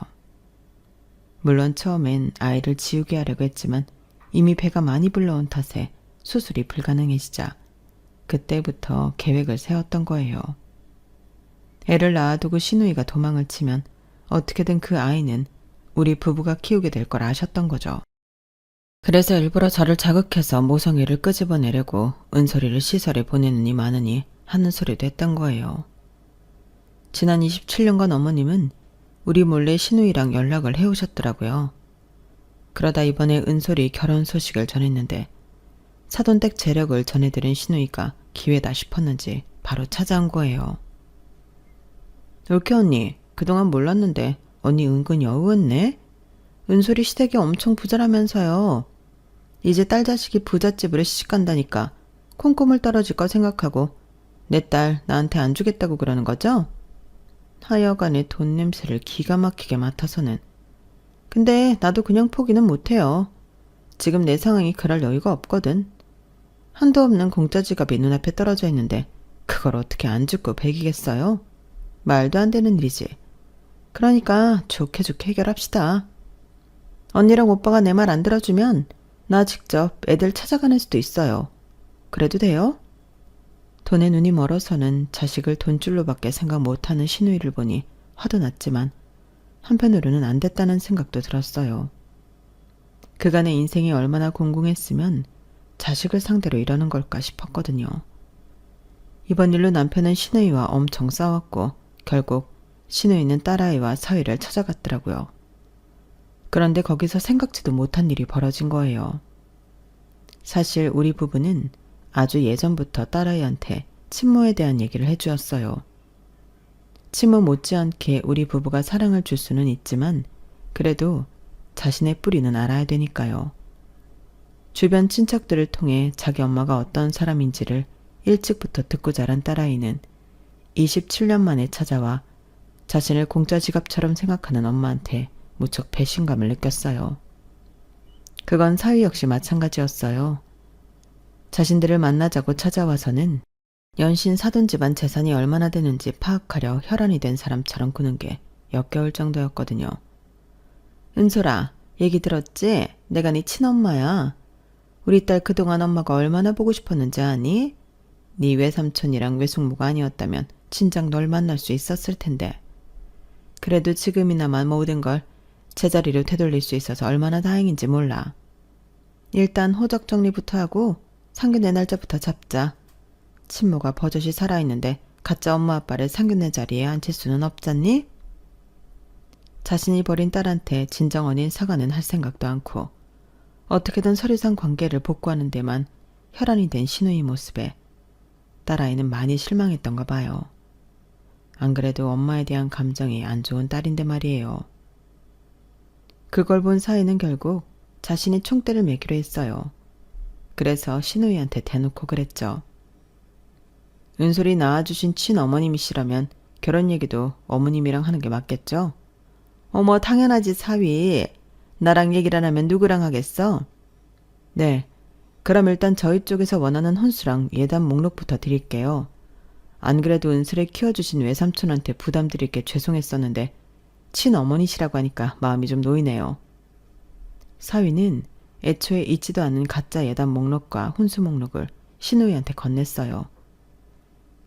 물론 처음엔 아이를 지우게 하려고 했지만 이미 배가 많이 불러온 탓에 수술이 불가능해지자 그때부터 계획을 세웠던 거예요. 애를 낳아두고 신우이가 도망을 치면 어떻게든 그 아이는 우리 부부가 키우게 될 걸 아셨던 거죠. 그래서 일부러 저를 자극해서 모성애를 끄집어내려고 은솔이를 시설에 보내느니 마느니 하는 소리도 했던 거예요. 지난 27년간 어머님은 우리 몰래 신우이랑 연락을 해오셨더라고요. 그러다 이번에 은솔이 결혼 소식을 전했는데 사돈댁 재력을 전해드린 신우이가 기회다 싶었는지 바로 찾아온 거예요. 옳게 언니, 그동안 몰랐는데 언니 은근 여우였네? 은솔이 시댁이 엄청 부자라면서요. 이제 딸 자식이 부잣집으로 시집간다니까 콩고물 떨어질 거 생각하고 내 딸 나한테 안 주겠다고 그러는 거죠? 하여간에 돈 냄새를 기가 막히게 맡아서는. 근데 나도 그냥 포기는 못해요. 지금 내 상황이 그럴 여유가 없거든. 한도 없는 공짜 지갑이 눈앞에 떨어져 있는데 그걸 어떻게 안 죽고 배기겠어요? 말도 안 되는 일이지. 그러니까 좋게 좋게 해결합시다. 언니랑 오빠가 내 말 안 들어주면 나 직접 애들 찾아가는 수도 있어요. 그래도 돼요? 돈에 눈이 멀어서는 자식을 돈줄로밖에 생각 못하는 신우이를 보니 화도 났지만 한편으로는 안 됐다는 생각도 들었어요. 그간의 인생이 얼마나 공공했으면 자식을 상대로 이러는 걸까 싶었거든요. 이번 일로 남편은 신우이와 엄청 싸웠고 결국 신우이는 딸아이와 사위를 찾아갔더라고요. 그런데 거기서 생각지도 못한 일이 벌어진 거예요. 사실 우리 부부는 아주 예전부터 딸아이한테 친모에 대한 얘기를 해주었어요. 친모 못지않게 우리 부부가 사랑을 줄 수는 있지만 그래도 자신의 뿌리는 알아야 되니까요. 주변 친척들을 통해 자기 엄마가 어떤 사람인지를 일찍부터 듣고 자란 딸아이는 27년 만에 찾아와 자신을 공짜 지갑처럼 생각하는 엄마한테 무척 배신감을 느꼈어요. 그건 사위 역시 마찬가지였어요. 자신들을 만나자고 찾아와서는 연신 사돈 집안 재산이 얼마나 되는지 파악하려 혈안이 된 사람처럼 구는 게 역겨울 정도였거든요. 은솔아, 얘기 들었지? 내가 네 친엄마야. 우리 딸 그동안 엄마가 얼마나 보고 싶었는지 아니? 네 외삼촌이랑 외숙모가 아니었다면 진작 널 만날 수 있었을 텐데. 그래도 지금이나마 모든 걸 제자리로 되돌릴 수 있어서 얼마나 다행인지 몰라. 일단 호적 정리부터 하고 상견례 날짜부터 잡자. 친모가 버젓이 살아있는데 가짜 엄마 아빠를 상견례 자리에 앉힐 수는 없잖니? 자신이 버린 딸한테 진정 어린 사과는 할 생각도 않고 어떻게든 서류상 관계를 복구하는 데만 혈안이 된 신우이 모습에 딸아이는 많이 실망했던가 봐요. 안 그래도 엄마에 대한 감정이 안 좋은 딸인데 말이에요. 그걸 본 사위는 결국 자신이 총대를 매기로 했어요. 그래서 신우이한테 대놓고 그랬죠. 은솔이 낳아주신 친어머님이시라면 결혼 얘기도 어머님이랑 하는 게 맞겠죠? 어머 당연하지 사위. 나랑 얘기를 안 하면 누구랑 하겠어? 네. 그럼 일단 저희 쪽에서 원하는 혼수랑 예단 목록부터 드릴게요. 안 그래도 은솔을 키워주신 외삼촌한테 부담 드릴 게 죄송했었는데 친어머니시라고 하니까 마음이 좀 놓이네요. 사위는 애초에 있지도 않은 가짜 예단 목록과 혼수 목록을 신우이한테 건넸어요.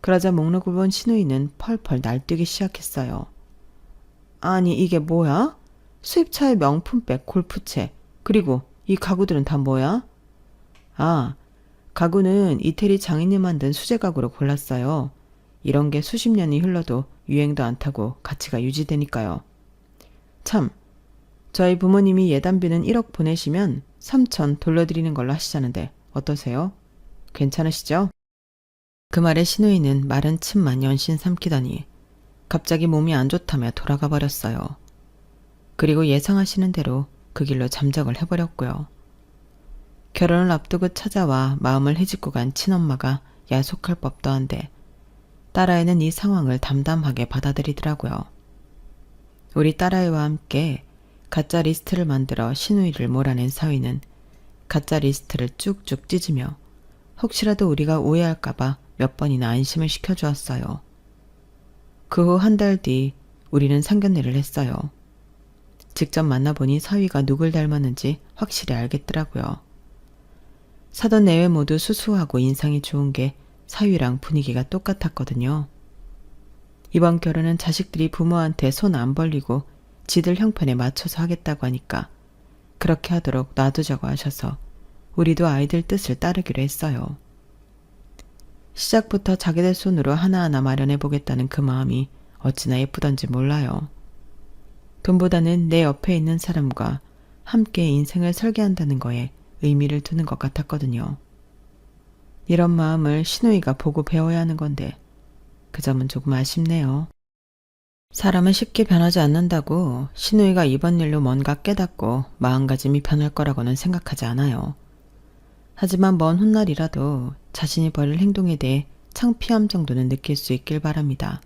그러자 목록을 본 신우이는 펄펄 날뛰기 시작했어요. 아니 이게 뭐야? 수입차의 명품백, 골프채, 그리고 이 가구들은 다 뭐야? 아, 가구는 이태리 장인이 만든 수제 가구로 골랐어요. 이런 게 수십 년이 흘러도 유행도 안 타고 가치가 유지되니까요. 참, 저희 부모님이 예단비는 1억 보내시면 3천 돌려드리는 걸로 하시자는데 어떠세요? 괜찮으시죠? 그 말에 신우이는 마른 침만 연신 삼키더니 갑자기 몸이 안 좋다며 돌아가 버렸어요. 그리고 예상하시는 대로 그 길로 잠적을 해버렸고요. 결혼을 앞두고 찾아와 마음을 헤집고 간 친엄마가 야속할 법도 한데 딸아이는 이 상황을 담담하게 받아들이더라고요. 우리 딸아이와 함께 가짜 리스트를 만들어 신우이를 몰아낸 사위는 가짜 리스트를 쭉쭉 찢으며 혹시라도 우리가 오해할까봐 몇 번이나 안심을 시켜주었어요. 그 후 한 달 뒤 우리는 상견례를 했어요. 직접 만나보니 사위가 누굴 닮았는지 확실히 알겠더라고요. 사돈 내외 모두 수수하고 인상이 좋은 게 사위랑 분위기가 똑같았거든요. 이번 결혼은 자식들이 부모한테 손 안 벌리고 지들 형편에 맞춰서 하겠다고 하니까 그렇게 하도록 놔두자고 하셔서 우리도 아이들 뜻을 따르기로 했어요. 시작부터 자기들 손으로 하나하나 마련해보겠다는 그 마음이 어찌나 예쁘던지 몰라요. 돈보다는 내 옆에 있는 사람과 함께 인생을 설계한다는 거에 의미를 두는 것 같았거든요. 이런 마음을 신우이가 보고 배워야 하는 건데 그 점은 조금 아쉽네요. 사람은 쉽게 변하지 않는다고 신우이가 이번 일로 뭔가 깨닫고 마음가짐이 변할 거라고는 생각하지 않아요. 하지만 먼 훗날이라도 자신이 벌일 행동에 대해 창피함 정도는 느낄 수 있길 바랍니다.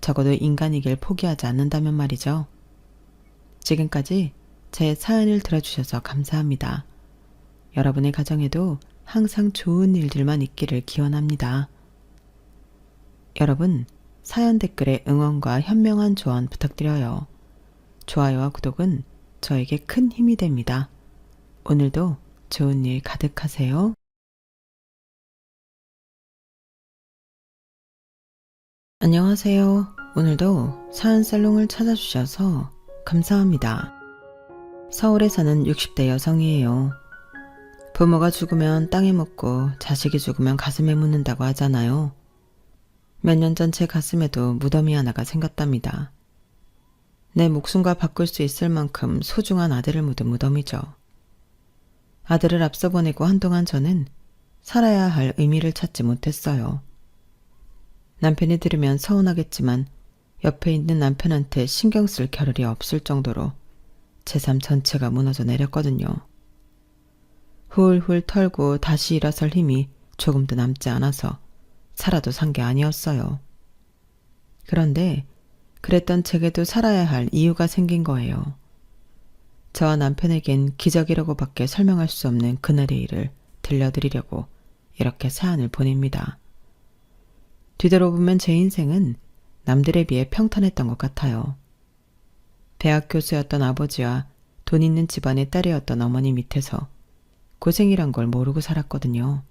적어도 인간이길 포기하지 않는다면 말이죠. 지금까지 제 사연을 들어주셔서 감사합니다. 여러분의 가정에도 항상 좋은 일들만 있기를 기원합니다. 여러분, 사연 댓글에 응원과 현명한 조언 부탁드려요. 좋아요와 구독은 저에게 큰 힘이 됩니다. 오늘도 좋은 일 가득하세요. 안녕하세요. 오늘도 사연 살롱을 찾아주셔서 감사합니다. 서울에 사는 60대 여성이에요. 부모가 죽으면 땅에 묻고 자식이 죽으면 가슴에 묻는다고 하잖아요. 몇 년 전 제 가슴에도 무덤이 하나가 생겼답니다. 내 목숨과 바꿀 수 있을 만큼 소중한 아들을 묻은 무덤이죠. 아들을 앞서 보내고 한동안 저는 살아야 할 의미를 찾지 못했어요. 남편이 들으면 서운하겠지만 옆에 있는 남편한테 신경 쓸 겨를이 없을 정도로 제 삶 전체가 무너져 내렸거든요. 훌훌 털고 다시 일어설 힘이 조금도 남지 않아서 살아도 산 게 아니었어요. 그런데 그랬던 제게도 살아야 할 이유가 생긴 거예요. 저와 남편에겐 기적이라고밖에 설명할 수 없는 그날의 일을 들려드리려고 이렇게 사연을 보냅니다. 뒤돌아보면 제 인생은 남들에 비해 평탄했던 것 같아요. 대학 교수였던 아버지와 돈 있는 집안의 딸이었던 어머니 밑에서 고생이란 걸 모르고 살았거든요.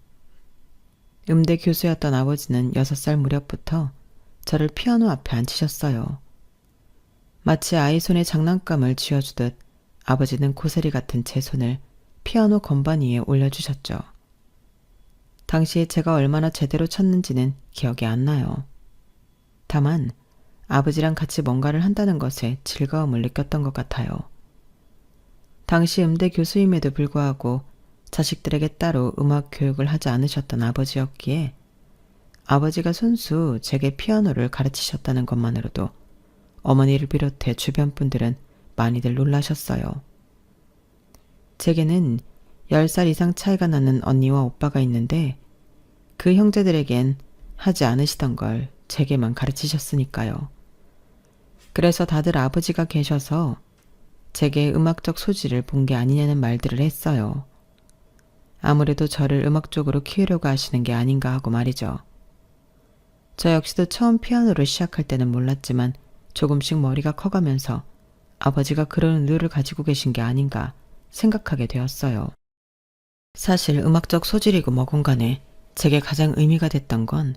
음대 교수였던 아버지는 6살 무렵부터 저를 피아노 앞에 앉히셨어요. 마치 아이 손에 장난감을 쥐어주듯 아버지는 고사리 같은 제 손을 피아노 건반 위에 올려주셨죠. 당시에 제가 얼마나 제대로 쳤는지는 기억이 안 나요. 다만 아버지랑 같이 뭔가를 한다는 것에 즐거움을 느꼈던 것 같아요. 당시 음대 교수임에도 불구하고 자식들에게 따로 음악 교육을 하지 않으셨던 아버지였기에 아버지가 손수 제게 피아노를 가르치셨다는 것만으로도 어머니를 비롯해 주변 분들은 많이들 놀라셨어요. 제게는 10살 이상 차이가 나는 언니와 오빠가 있는데 그 형제들에겐 하지 않으시던 걸 제게만 가르치셨으니까요. 그래서 다들 아버지가 계셔서 제게 음악적 소질을 본 게 아니냐는 말들을 했어요. 아무래도 저를 음악 쪽으로 키우려고 하시는 게 아닌가 하고 말이죠. 저 역시도 처음 피아노를 시작할 때는 몰랐지만 조금씩 머리가 커가면서 아버지가 그런 의도를 가지고 계신 게 아닌가 생각하게 되었어요. 사실 음악적 소질이고 뭐건 간에 제게 가장 의미가 됐던 건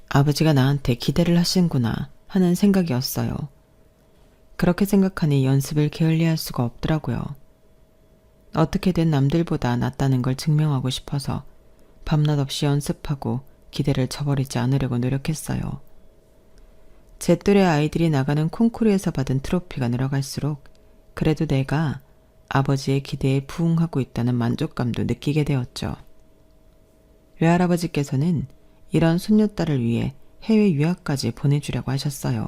아버지가 나한테 기대를 하시는구나 하는 생각이었어요. 그렇게 생각하니 연습을 게을리할 수가 없더라고요. 어떻게든 남들보다 낫다는 걸 증명하고 싶어서 밤낮 없이 연습하고 기대를 저버리지 않으려고 노력했어요. 제 또래 아이들이 나가는 콩쿠르에서 받은 트로피가 늘어갈수록 그래도 내가 아버지의 기대에 부응하고 있다는 만족감도 느끼게 되었죠. 외할아버지께서는 이런 손녀딸을 위해 해외 유학까지 보내주려고 하셨어요.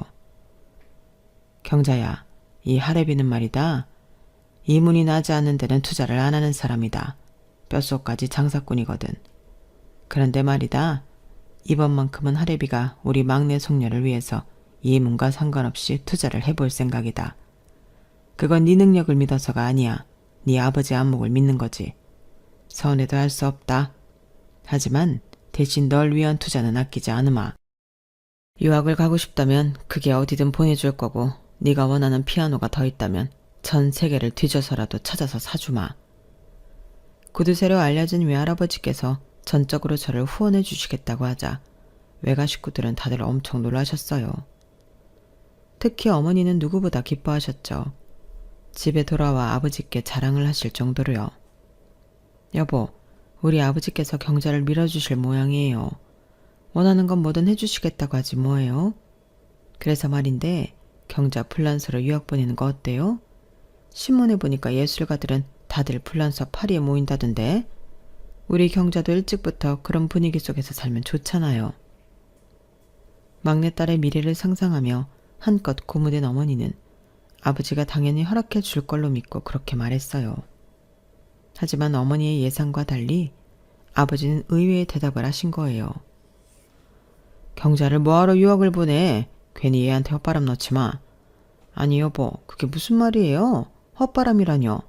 경자야, 이 할애비는 말이다. 이문이 나지 않는 데는 투자를 안 하는 사람이다. 뼛속까지 장사꾼이거든. 그런데 말이다. 이번만큼은 할애비가 우리 막내 손녀를 위해서 이문과 상관없이 투자를 해볼 생각이다. 그건 네 능력을 믿어서가 아니야. 네 아버지 안목을 믿는 거지. 서운해도 할 수 없다. 하지만 대신 널 위한 투자는 아끼지 않으마. 유학을 가고 싶다면 그게 어디든 보내줄 거고 네가 원하는 피아노가 더 있다면 전 세계를 뒤져서라도 찾아서 사주마. 구두쇠로 알려진 외할아버지께서 전적으로 저를 후원해 주시겠다고 하자 외가 식구들은 다들 엄청 놀라셨어요. 특히 어머니는 누구보다 기뻐하셨죠. 집에 돌아와 아버지께 자랑을 하실 정도로요. 여보, 우리 아버지께서 경자를 밀어주실 모양이에요. 원하는 건 뭐든 해주시겠다고 하지 뭐예요? 그래서 말인데 경자 플란서로 유학 보내는 거 어때요? 신문에 보니까 예술가들은 다들 플란서 파리에 모인다던데 우리 경자도 일찍부터 그런 분위기 속에서 살면 좋잖아요. 막내딸의 미래를 상상하며 한껏 고무된 어머니는 아버지가 당연히 허락해 줄 걸로 믿고 그렇게 말했어요. 하지만 어머니의 예상과 달리 아버지는 의외의 대답을 하신 거예요. 경자를 뭐하러 유학을 보내? 괜히 얘한테 헛바람 넣지 마. 아니 여보, 그게 무슨 말이에요? 헛바람이라뇨.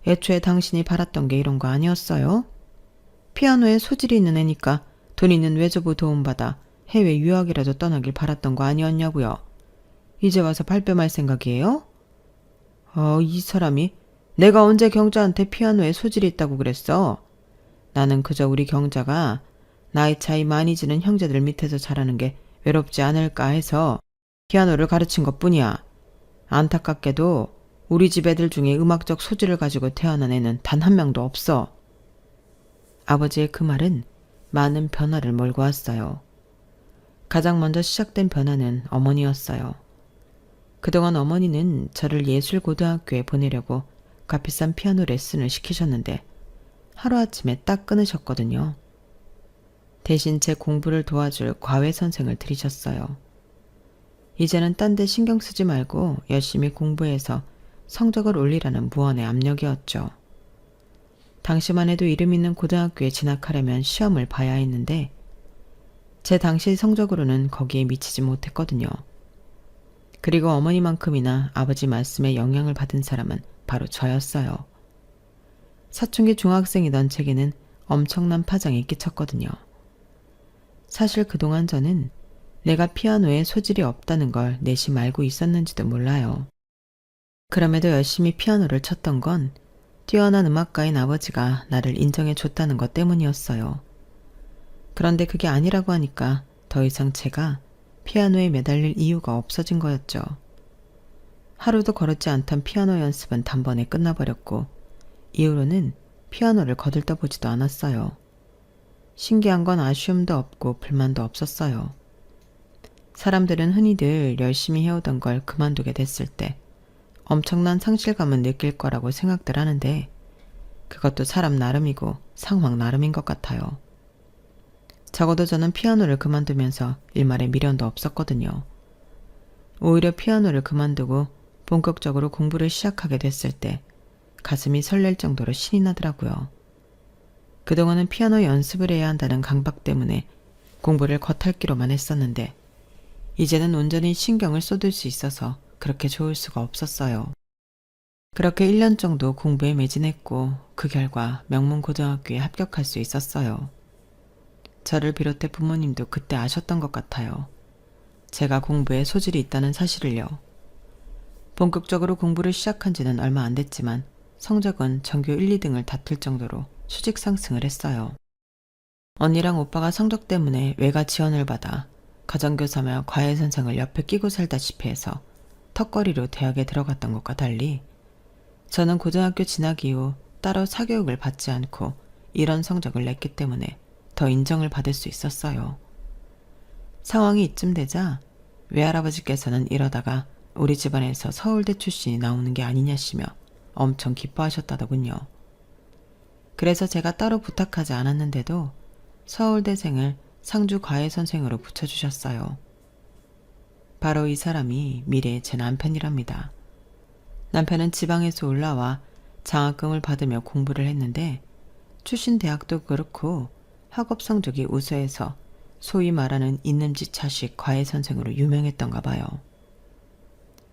애초에 당신이 바랐던 게 이런 거 아니었어요? 피아노에 소질이 있는 애니까 돈 있는 외조부 도움받아 해외 유학이라도 떠나길 바랐던 거 아니었냐고요. 이제 와서 발뺌할 생각이에요? 이 사람이 내가 언제 경자한테 피아노에 소질이 있다고 그랬어? 나는 그저 우리 경자가 나이 차이 많이 지는 형제들 밑에서 자라는 게 외롭지 않을까 해서 피아노를 가르친 것뿐이야. 안타깝게도 우리 집 애들 중에 음악적 소질을 가지고 태어난 애는 단 한 명도 없어. 아버지의 그 말은 많은 변화를 몰고 왔어요. 가장 먼저 시작된 변화는 어머니였어요. 그동안 어머니는 저를 예술고등학교에 보내려고 값비싼 피아노 레슨을 시키셨는데 하루아침에 딱 끊으셨거든요. 대신 제 공부를 도와줄 과외 선생을 들이셨어요. 이제는 딴 데 신경 쓰지 말고 열심히 공부해서 성적을 올리라는 무언의 압력이었죠. 당시만 해도 이름 있는 고등학교에 진학하려면 시험을 봐야 했는데 제 당시 성적으로는 거기에 미치지 못했거든요. 그리고 어머니만큼이나 아버지 말씀에 영향을 받은 사람은 바로 저였어요. 사춘기 중학생이던 제게는 엄청난 파장이 끼쳤거든요. 사실 그동안 저는 내가 피아노에 소질이 없다는 걸 내심 알고 있었는지도 몰라요. 그럼에도 열심히 피아노를 쳤던 건 뛰어난 음악가인 아버지가 나를 인정해 줬다는 것 때문이었어요. 그런데 그게 아니라고 하니까 더 이상 제가 피아노에 매달릴 이유가 없어진 거였죠. 하루도 거르지 않던 피아노 연습은 단번에 끝나버렸고 이후로는 피아노를 거들떠보지도 않았어요. 신기한 건 아쉬움도 없고 불만도 없었어요. 사람들은 흔히들 열심히 해오던 걸 그만두게 됐을 때 엄청난 상실감은 느낄 거라고 생각들 하는데 그것도 사람 나름이고 상황 나름인 것 같아요. 적어도 저는 피아노를 그만두면서 일말의 미련도 없었거든요. 오히려 피아노를 그만두고 본격적으로 공부를 시작하게 됐을 때 가슴이 설렐 정도로 신이 나더라고요. 그동안은 피아노 연습을 해야 한다는 강박 때문에 공부를 겉핥기로만 했었는데 이제는 온전히 신경을 쏟을 수 있어서 그렇게 좋을 수가 없었어요. 그렇게 1년 정도 공부에 매진했고 그 결과 명문고등학교에 합격할 수 있었어요. 저를 비롯해 부모님도 그때 아셨던 것 같아요. 제가 공부에 소질이 있다는 사실을요. 본격적으로 공부를 시작한 지는 얼마 안 됐지만 성적은 전교 1, 2등을 다툴 정도로 수직 상승을 했어요. 언니랑 오빠가 성적 때문에 외가 지원을 받아 가정교사며 과외선생을 옆에 끼고 살다시피 해서 턱걸이로 대학에 들어갔던 것과 달리 저는 고등학교 진학 이후 따로 사교육을 받지 않고 이런 성적을 냈기 때문에 더 인정을 받을 수 있었어요. 상황이 이쯤 되자 외할아버지께서는 이러다가 우리 집안에서 서울대 출신이 나오는 게 아니냐시며 엄청 기뻐하셨다더군요. 그래서 제가 따로 부탁하지 않았는데도 서울대생을 상주 과외선생으로 붙여주셨어요. 바로 이 사람이 미래의 제 남편이랍니다. 남편은 지방에서 올라와 장학금을 받으며 공부를 했는데 출신 대학도 그렇고 학업 성적이 우수해서 소위 말하는 있는지 자식 과외선생으로 유명했던가 봐요.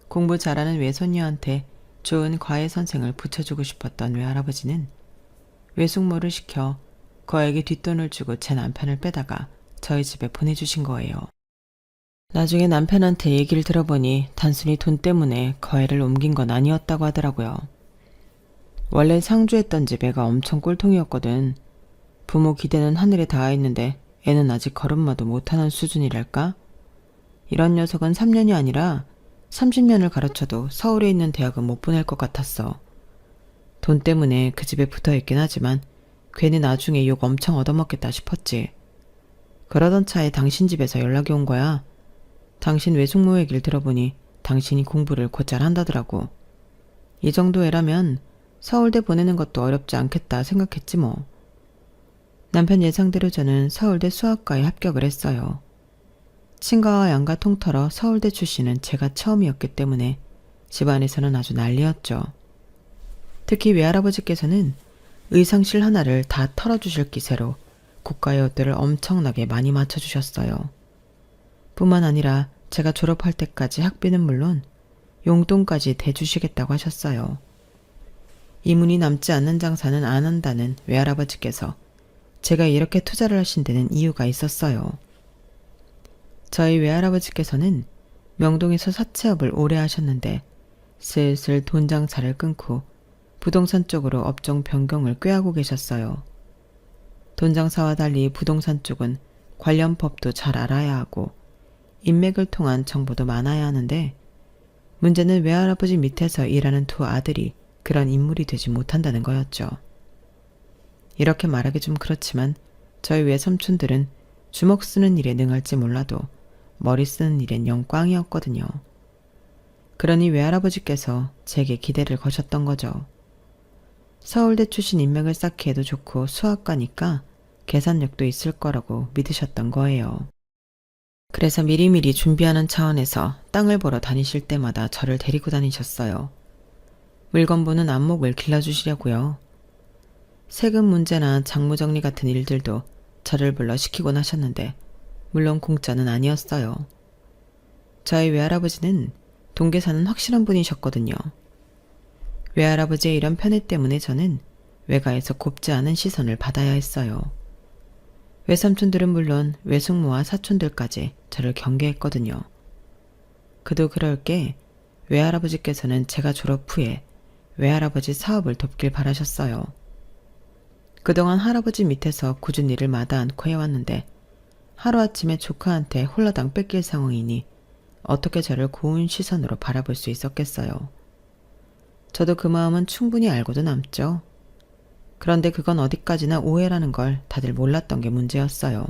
공부 잘하는 외손녀한테 좋은 과외선생을 붙여주고 싶었던 외할아버지는 외숙모를 시켜 거액의 뒷돈을 주고 제 남편을 빼다가 저희 집에 보내주신 거예요. 나중에 남편한테 얘기를 들어보니 단순히 돈 때문에 거해를 옮긴 건 아니었다고 하더라고요. 원래 상주했던 집 애가 엄청 꼴통이었거든. 부모 기대는 하늘에 닿아 있는데 애는 아직 걸음마도 못하는 수준이랄까? 이런 녀석은 3년이 아니라 30년을 가르쳐도 서울에 있는 대학은 못 보낼 것 같았어. 돈 때문에 그 집에 붙어있긴 하지만 괜히 나중에 욕 엄청 얻어먹겠다 싶었지. 그러던 차에 당신 집에서 연락이 온 거야. 당신 외숙모 얘기를 들어보니 당신이 공부를 곧잘 한다더라고. 이 정도 애라면 서울대 보내는 것도 어렵지 않겠다 생각했지 뭐. 남편 예상대로 저는 서울대 수학과에 합격을 했어요. 친가와 양가 통틀어 서울대 출신은 제가 처음이었기 때문에 집안에서는 아주 난리였죠. 특히 외할아버지께서는 의상실 하나를 다 털어주실 기세로 고가의 옷들을 엄청나게 많이 맞춰주셨어요. 뿐만 아니라 제가 졸업할 때까지 학비는 물론 용돈까지 대주시겠다고 하셨어요. 이문이 남지 않는 장사는 안 한다는 외할아버지께서 제가 이렇게 투자를 하신 데는 이유가 있었어요. 저희 외할아버지께서는 명동에서 사채업을 오래 하셨는데 슬슬 돈 장사를 끊고 부동산 쪽으로 업종 변경을 꾀하고 계셨어요. 돈 장사와 달리 부동산 쪽은 관련 법도 잘 알아야 하고 인맥을 통한 정보도 많아야 하는데 문제는 외할아버지 밑에서 일하는 두 아들이 그런 인물이 되지 못한다는 거였죠. 이렇게 말하기 좀 그렇지만 저희 외삼촌들은 주먹 쓰는 일에 능할지 몰라도 머리 쓰는 일엔 영 꽝이었거든요. 그러니 외할아버지께서 제게 기대를 거셨던 거죠. 서울대 출신 인맥을 쌓기 에도 좋고 수학과니까 계산력도 있을 거라고 믿으셨던 거예요. 그래서 미리미리 준비하는 차원에서 땅을 보러 다니실 때마다 저를 데리고 다니셨어요. 물건 보는 안목을 길러주시려고요. 세금 문제나 장부정리 같은 일들도 저를 불러 시키곤 하셨는데 물론 공짜는 아니었어요. 저희 외할아버지는 동계사는 확실한 분이셨거든요. 외할아버지의 이런 편애 때문에 저는 외가에서 곱지 않은 시선을 받아야 했어요. 외삼촌들은 물론 외숙모와 사촌들까지 저를 경계했거든요. 그도 그럴 게 외할아버지께서는 제가 졸업 후에 외할아버지 사업을 돕길 바라셨어요. 그동안 할아버지 밑에서 꾸준히 일을 마다 않고 해왔는데 하루아침에 조카한테 홀라당 뺏길 상황이니 어떻게 저를 고운 시선으로 바라볼 수 있었겠어요. 저도 그 마음은 충분히 알고도 남죠. 그런데 그건 어디까지나 오해라는 걸 다들 몰랐던 게 문제였어요.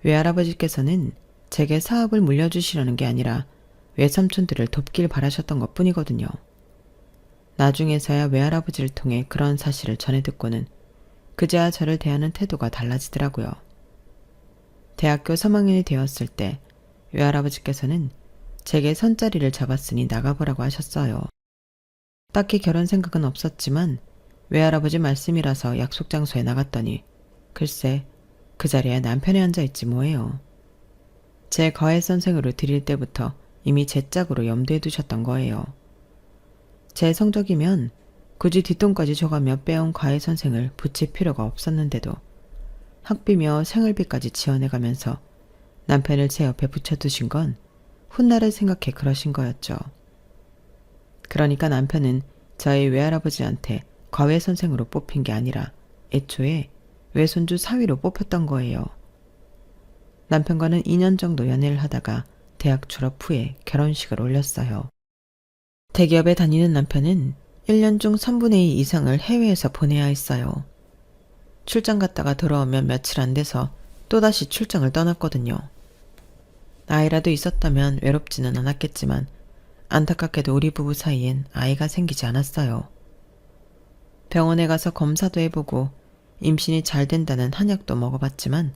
외할아버지께서는 제게 사업을 물려주시려는 게 아니라 외삼촌들을 돕길 바라셨던 것 뿐이거든요. 나중에서야 외할아버지를 통해 그런 사실을 전해 듣고는 그제야 저를 대하는 태도가 달라지더라고요. 대학교 3학년이 되었을 때 외할아버지께서는 제게 선자리를 잡았으니 나가보라고 하셨어요. 딱히 결혼 생각은 없었지만 외할아버지 말씀이라서 약속 장소에 나갔더니 글쎄 그 자리에 남편이 앉아있지 뭐예요. 제 과외선생으로 드릴 때부터 이미 제 짝으로 염두에 두셨던 거예요. 제 성적이면 굳이 뒷돈까지 줘가며 빼온 과외선생을 붙일 필요가 없었는데도 학비며 생활비까지 지원해가면서 남편을 제 옆에 붙여두신 건 훗날을 생각해 그러신 거였죠. 그러니까 남편은 저희 외할아버지한테 과외 선생으로 뽑힌 게 아니라 애초에 외손주 사위로 뽑혔던 거예요. 남편과는 2년 정도 연애를 하다가 대학 졸업 후에 결혼식을 올렸어요. 대기업에 다니는 남편은 1년 중 3분의 2 이상을 해외에서 보내야 했어요. 출장 갔다가 돌아오면 며칠 안 돼서 또다시 출장을 떠났거든요. 아이라도 있었다면 외롭지는 않았겠지만 안타깝게도 우리 부부 사이엔 아이가 생기지 않았어요. 병원에 가서 검사도 해보고 임신이 잘 된다는 한약도 먹어봤지만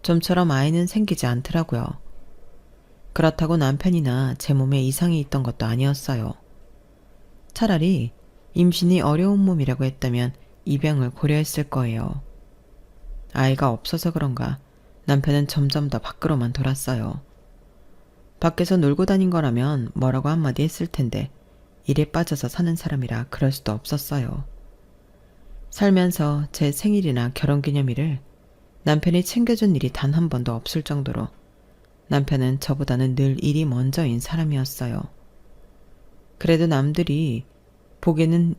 좀처럼 아이는 생기지 않더라고요. 그렇다고 남편이나 제 몸에 이상이 있던 것도 아니었어요. 차라리 임신이 어려운 몸이라고 했다면 입양을 고려했을 거예요. 아이가 없어서 그런가 남편은 점점 더 밖으로만 돌았어요. 밖에서 놀고 다닌 거라면 뭐라고 한마디 했을 텐데 일에 빠져서 사는 사람이라 그럴 수도 없었어요. 살면서 제 생일이나 결혼기념일을 남편이 챙겨준 일이 단 한 번도 없을 정도로 남편은 저보다는 늘 일이 먼저인 사람이었어요. 그래도 남들이 보기에는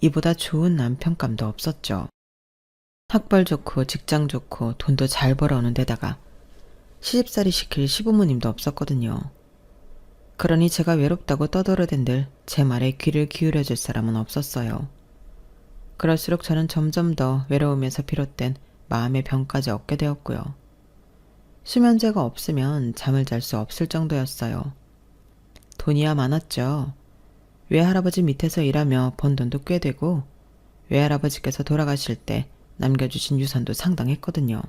이보다 좋은 남편감도 없었죠. 학벌 좋고 직장 좋고 돈도 잘 벌어오는 데다가 시집살이 시킬 시부모님도 없었거든요. 그러니 제가 외롭다고 떠들어댄들 제 말에 귀를 기울여줄 사람은 없었어요. 그럴수록 저는 점점 더 외로움에서 비롯된 마음의 병까지 얻게 되었고요. 수면제가 없으면 잠을 잘 수 없을 정도였어요. 돈이야 많았죠. 외할아버지 밑에서 일하며 번 돈도 꽤 되고 외할아버지께서 돌아가실 때 남겨주신 유산도 상당했거든요.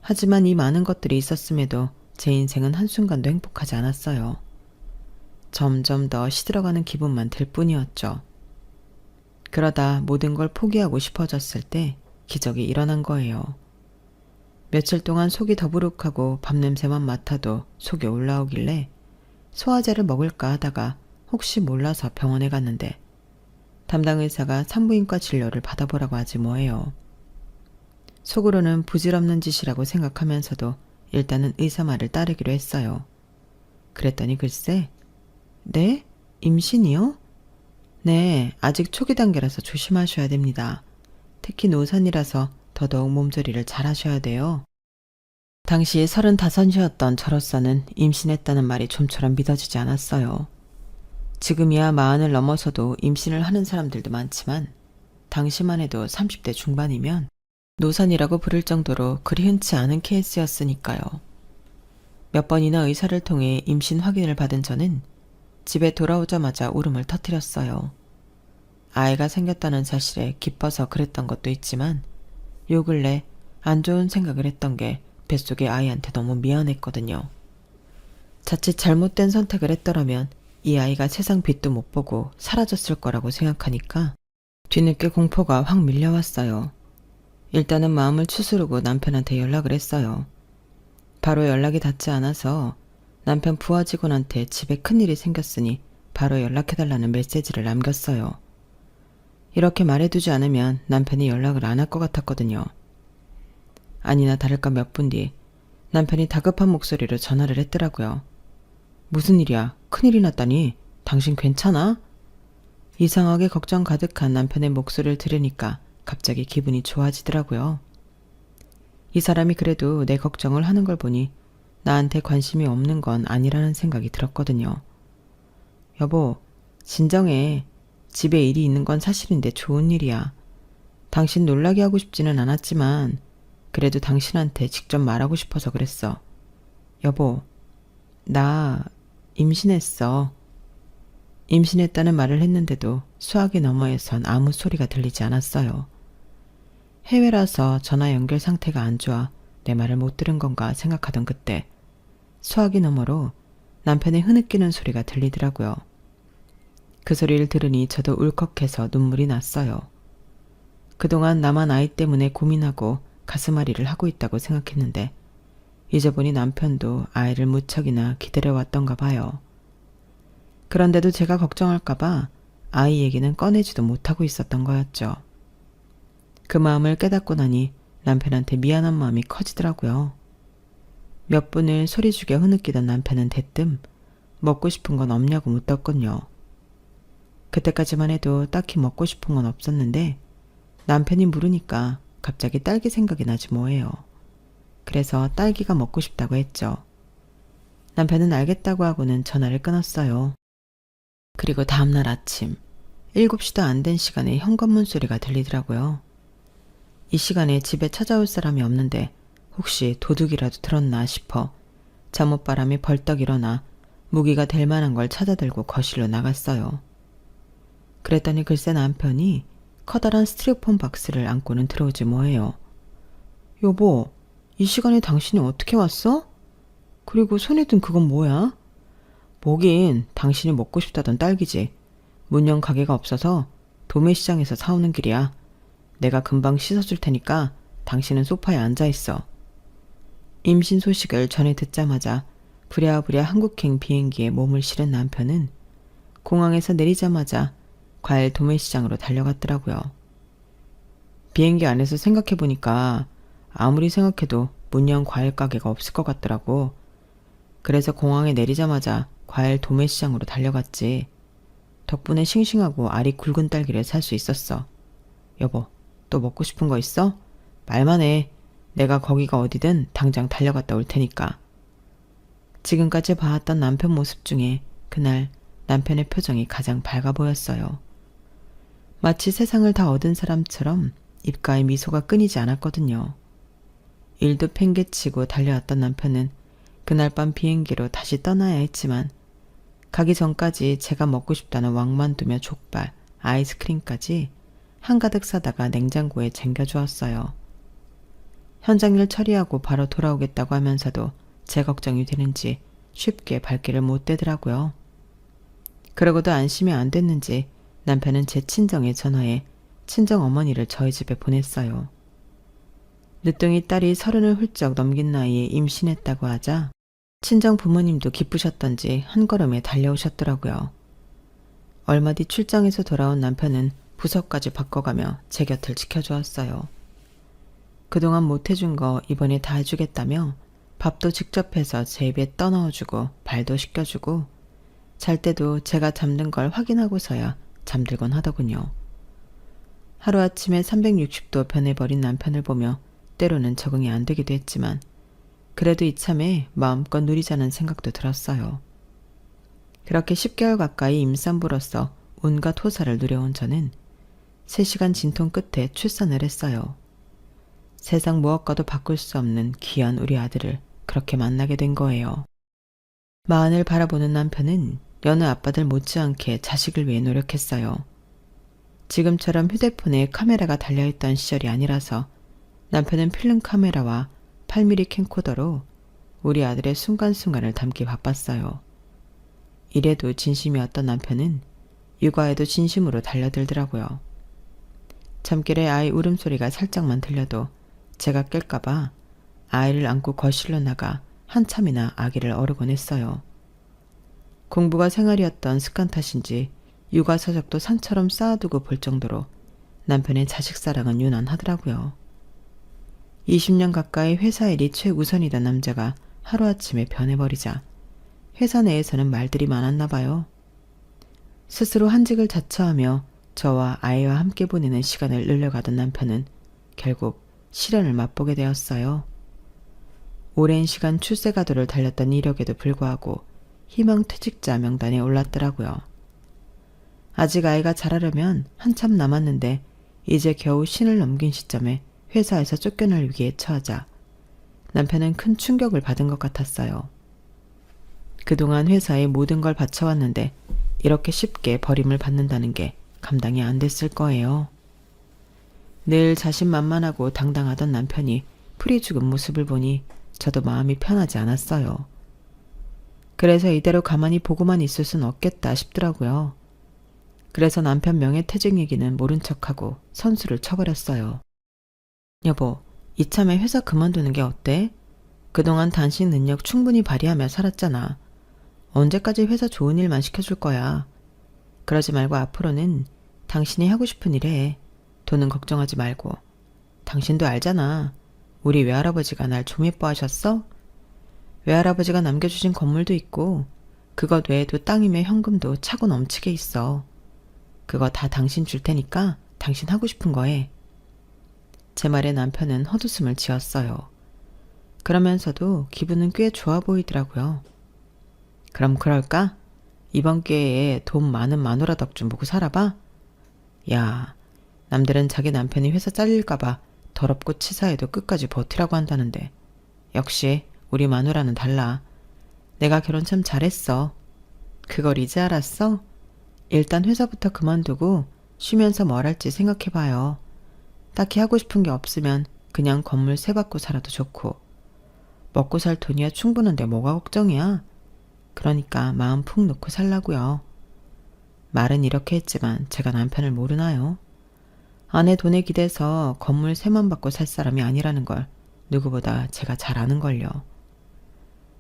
하지만 이 많은 것들이 있었음에도 제 인생은 한순간도 행복하지 않았어요. 점점 더 시들어가는 기분만 들 뿐이었죠. 그러다 모든 걸 포기하고 싶어졌을 때 기적이 일어난 거예요. 며칠 동안 속이 더부룩하고 밥냄새만 맡아도 속이 올라오길래 소화제를 먹을까 하다가 혹시 몰라서 병원에 갔는데 담당 의사가 산부인과 진료를 받아보라고 하지 뭐예요. 속으로는 부질없는 짓이라고 생각하면서도 일단은 의사 말을 따르기로 했어요. 그랬더니 글쎄, 네? 임신이요? 네, 아직 초기 단계라서 조심하셔야 됩니다. 특히 노산이라서 더더욱 몸조리를 잘 하셔야 돼요. 당시 35이었던 저로서는 임신했다는 말이 좀처럼 믿어지지 않았어요. 지금이야 40을 넘어서도 임신을 하는 사람들도 많지만 당시만 해도 30대 중반이면 노산이라고 부를 정도로 그리 흔치 않은 케이스였으니까요. 몇 번이나 의사를 통해 임신 확인을 받은 저는 집에 돌아오자마자 울음을 터뜨렸어요. 아이가 생겼다는 사실에 기뻐서 그랬던 것도 있지만 요 근래 안 좋은 생각을 했던 게 뱃속의 아이한테 너무 미안했거든요. 자칫 잘못된 선택을 했더라면 이 아이가 세상 빛도 못 보고 사라졌을 거라고 생각하니까 뒤늦게 공포가 확 밀려왔어요. 일단은 마음을 추스르고 남편한테 연락을 했어요. 바로 연락이 닿지 않아서 남편 부하 직원한테 집에 큰일이 생겼으니 바로 연락해달라는 메시지를 남겼어요. 이렇게 말해두지 않으면 남편이 연락을 안 할 것 같았거든요. 아니나 다를까 몇 분 뒤 남편이 다급한 목소리로 전화를 했더라고요. 무슨 일이야? 큰일이 났다니? 당신 괜찮아? 이상하게 걱정 가득한 남편의 목소리를 들으니까 갑자기 기분이 좋아지더라고요. 이 사람이 그래도 내 걱정을 하는 걸 보니 나한테 관심이 없는 건 아니라는 생각이 들었거든요. 여보, 진정해. 집에 일이 있는 건 사실인데 좋은 일이야. 당신 놀라게 하고 싶지는 않았지만 그래도 당신한테 직접 말하고 싶어서 그랬어. 여보, 나 임신했어. 임신했다는 말을 했는데도 수화기 너머에선 아무 소리가 들리지 않았어요. 해외라서 전화 연결 상태가 안 좋아 내 말을 못 들은 건가 생각하던 그때 수화기 너머로 남편의 흐느끼는 소리가 들리더라고요. 그 소리를 들으니 저도 울컥해서 눈물이 났어요. 그동안 나만 아이 때문에 고민하고 가슴앓이를 하고 있다고 생각했는데 이제 보니 남편도 아이를 무척이나 기다려왔던가 봐요. 그런데도 제가 걱정할까봐 아이 얘기는 꺼내지도 못하고 있었던 거였죠. 그 마음을 깨닫고 나니 남편한테 미안한 마음이 커지더라고요. 몇 분을 소리죽여 흐느끼던 남편은 대뜸 먹고 싶은 건 없냐고 묻더군요. 그때까지만 해도 딱히 먹고 싶은 건 없었는데 남편이 물으니까 갑자기 딸기 생각이 나지 뭐예요. 그래서 딸기가 먹고 싶다고 했죠. 남편은 알겠다고 하고는 전화를 끊었어요. 그리고 다음날 아침 7시도 안 된 시간에 현관문 소리가 들리더라고요. 이 시간에 집에 찾아올 사람이 없는데 혹시 도둑이라도 들었나 싶어 잠옷바람이 벌떡 일어나 무기가 될 만한 걸 찾아들고 거실로 나갔어요. 그랬더니 글쎄 남편이 커다란 스티로폼 박스를 안고는 들어오지 뭐예요. 여보, 이 시간에 당신이 어떻게 왔어? 그리고 손에 든 그건 뭐야? 뭐긴 당신이 먹고 싶다던 딸기지. 문연 가게가 없어서 도매시장에서 사오는 길이야. 내가 금방 씻어줄 테니까 당신은 소파에 앉아있어. 임신 소식을 전해 듣자마자 부랴부랴 한국행 비행기에 몸을 실은 남편은 공항에서 내리자마자 과일 도매시장으로 달려갔더라고요. 비행기 안에서 생각해보니까 아무리 생각해도 문연 과일 가게가 없을 것 같더라고. 그래서 공항에 내리자마자 과일 도매시장으로 달려갔지. 덕분에 싱싱하고 알이 굵은 딸기를 살 수 있었어. 여보, 또 먹고 싶은 거 있어? 말만 해. 내가 거기가 어디든 당장 달려갔다 올 테니까. 지금까지 봐왔던 남편 모습 중에 그날 남편의 표정이 가장 밝아 보였어요. 마치 세상을 다 얻은 사람처럼 입가에 미소가 끊이지 않았거든요. 일도 팽개치고 달려왔던 남편은 그날 밤 비행기로 다시 떠나야 했지만 가기 전까지 제가 먹고 싶다는 왕만두며 족발, 아이스크림까지 한가득 사다가 냉장고에 쟁겨주었어요. 현장 일 처리하고 바로 돌아오겠다고 하면서도 제 걱정이 되는지 쉽게 발길을 못 대더라고요. 그러고도 안심이 안 됐는지 남편은 제 친정에 전화해 친정 어머니를 저희 집에 보냈어요. 늦둥이 딸이 30을 훌쩍 넘긴 나이에 임신했다고 하자 친정 부모님도 기쁘셨던지 한 걸음에 달려오셨더라고요. 얼마 뒤 출장에서 돌아온 남편은 부서까지 바꿔가며 제 곁을 지켜주었어요. 그동안 못해준 거 이번에 다 해주겠다며 밥도 직접 해서 제 입에 떠넣어주고 발도 씻겨주고 잘 때도 제가 잠든 걸 확인하고서야 잠들곤 하더군요. 하루아침에 360도 변해버린 남편을 보며 때로는 적응이 안 되기도 했지만 그래도 이참에 마음껏 누리자는 생각도 들었어요. 그렇게 10개월 가까이 임산부로서 온갖 호사를 누려온 저는 3시간 진통 끝에 출산을 했어요. 세상 무엇과도 바꿀 수 없는 귀한 우리 아들을 그렇게 만나게 된 거예요. 마흔을 바라보는 남편은 여느 아빠들 못지않게 자식을 위해 노력했어요. 지금처럼 휴대폰에 카메라가 달려있던 시절이 아니라서 남편은 필름 카메라와 8mm 캠코더로 우리 아들의 순간순간을 담기 바빴어요. 이래도 진심이었던 남편은 육아에도 진심으로 달려들더라고요. 잠결에 아이 울음소리가 살짝만 들려도 제가 깰까봐 아이를 안고 거실로 나가 한참이나 아기를 어르곤 했어요. 공부가 생활이었던 습관 탓인지 육아 서적도 산처럼 쌓아두고 볼 정도로 남편의 자식 사랑은 유난하더라고요. 20년 가까이 회사 일이 최우선이던 남자가 하루아침에 변해버리자 회사 내에서는 말들이 많았나 봐요. 스스로 한직을 자처하며 저와 아이와 함께 보내는 시간을 늘려가던 남편은 결국 시련을 맛보게 되었어요. 오랜 시간 출세가도를 달렸던 이력에도 불구하고 희망퇴직자 명단에 올랐더라고요. 아직 아이가 자라려면 한참 남았는데 이제 겨우 신을 넘긴 시점에 회사에서 쫓겨날 위기에 처하자 남편은 큰 충격을 받은 것 같았어요. 그동안 회사에 모든 걸 바쳐왔는데 이렇게 쉽게 버림을 받는다는 게 감당이 안 됐을 거예요. 늘 자신만만하고 당당하던 남편이 풀이 죽은 모습을 보니 저도 마음이 편하지 않았어요. 그래서 이대로 가만히 보고만 있을 순 없겠다 싶더라고요. 그래서 남편 명예퇴직 얘기는 모른 척하고 선수를 쳐버렸어요. 여보, 이참에 회사 그만두는 게 어때? 그동안 당신 능력 충분히 발휘하며 살았잖아. 언제까지 회사 좋은 일만 시켜줄 거야. 그러지 말고 앞으로는 당신이 하고 싶은 일 해. 돈은 걱정하지 말고. 당신도 알잖아. 우리 외할아버지가 날 좀 예뻐하셨어? 외할아버지가 남겨주신 건물도 있고 그것 외에도 땅이며 현금도 차고 넘치게 있어. 그거 다 당신 줄 테니까 당신 하고 싶은 거 해. 제 말에 남편은 헛웃음을 지었어요. 그러면서도 기분은 꽤 좋아 보이더라고요. 그럼 그럴까? 이번 기회에 돈 많은 마누라 덕 좀 보고 살아봐? 야, 남들은 자기 남편이 회사 잘릴까봐 더럽고 치사해도 끝까지 버티라고 한다는데 역시 우리 마누라는 달라. 내가 결혼 참 잘했어. 그걸 이제 알았어? 일단 회사부터 그만두고 쉬면서 뭘 할지 생각해봐요. 딱히 하고 싶은 게 없으면 그냥 건물 세 받고 살아도 좋고 먹고 살 돈이야 충분한데 뭐가 걱정이야? 그러니까 마음 푹 놓고 살라고요. 말은 이렇게 했지만 제가 남편을 모르나요? 아내 돈에 기대서 건물 세만 받고 살 사람이 아니라는 걸 누구보다 제가 잘 아는걸요.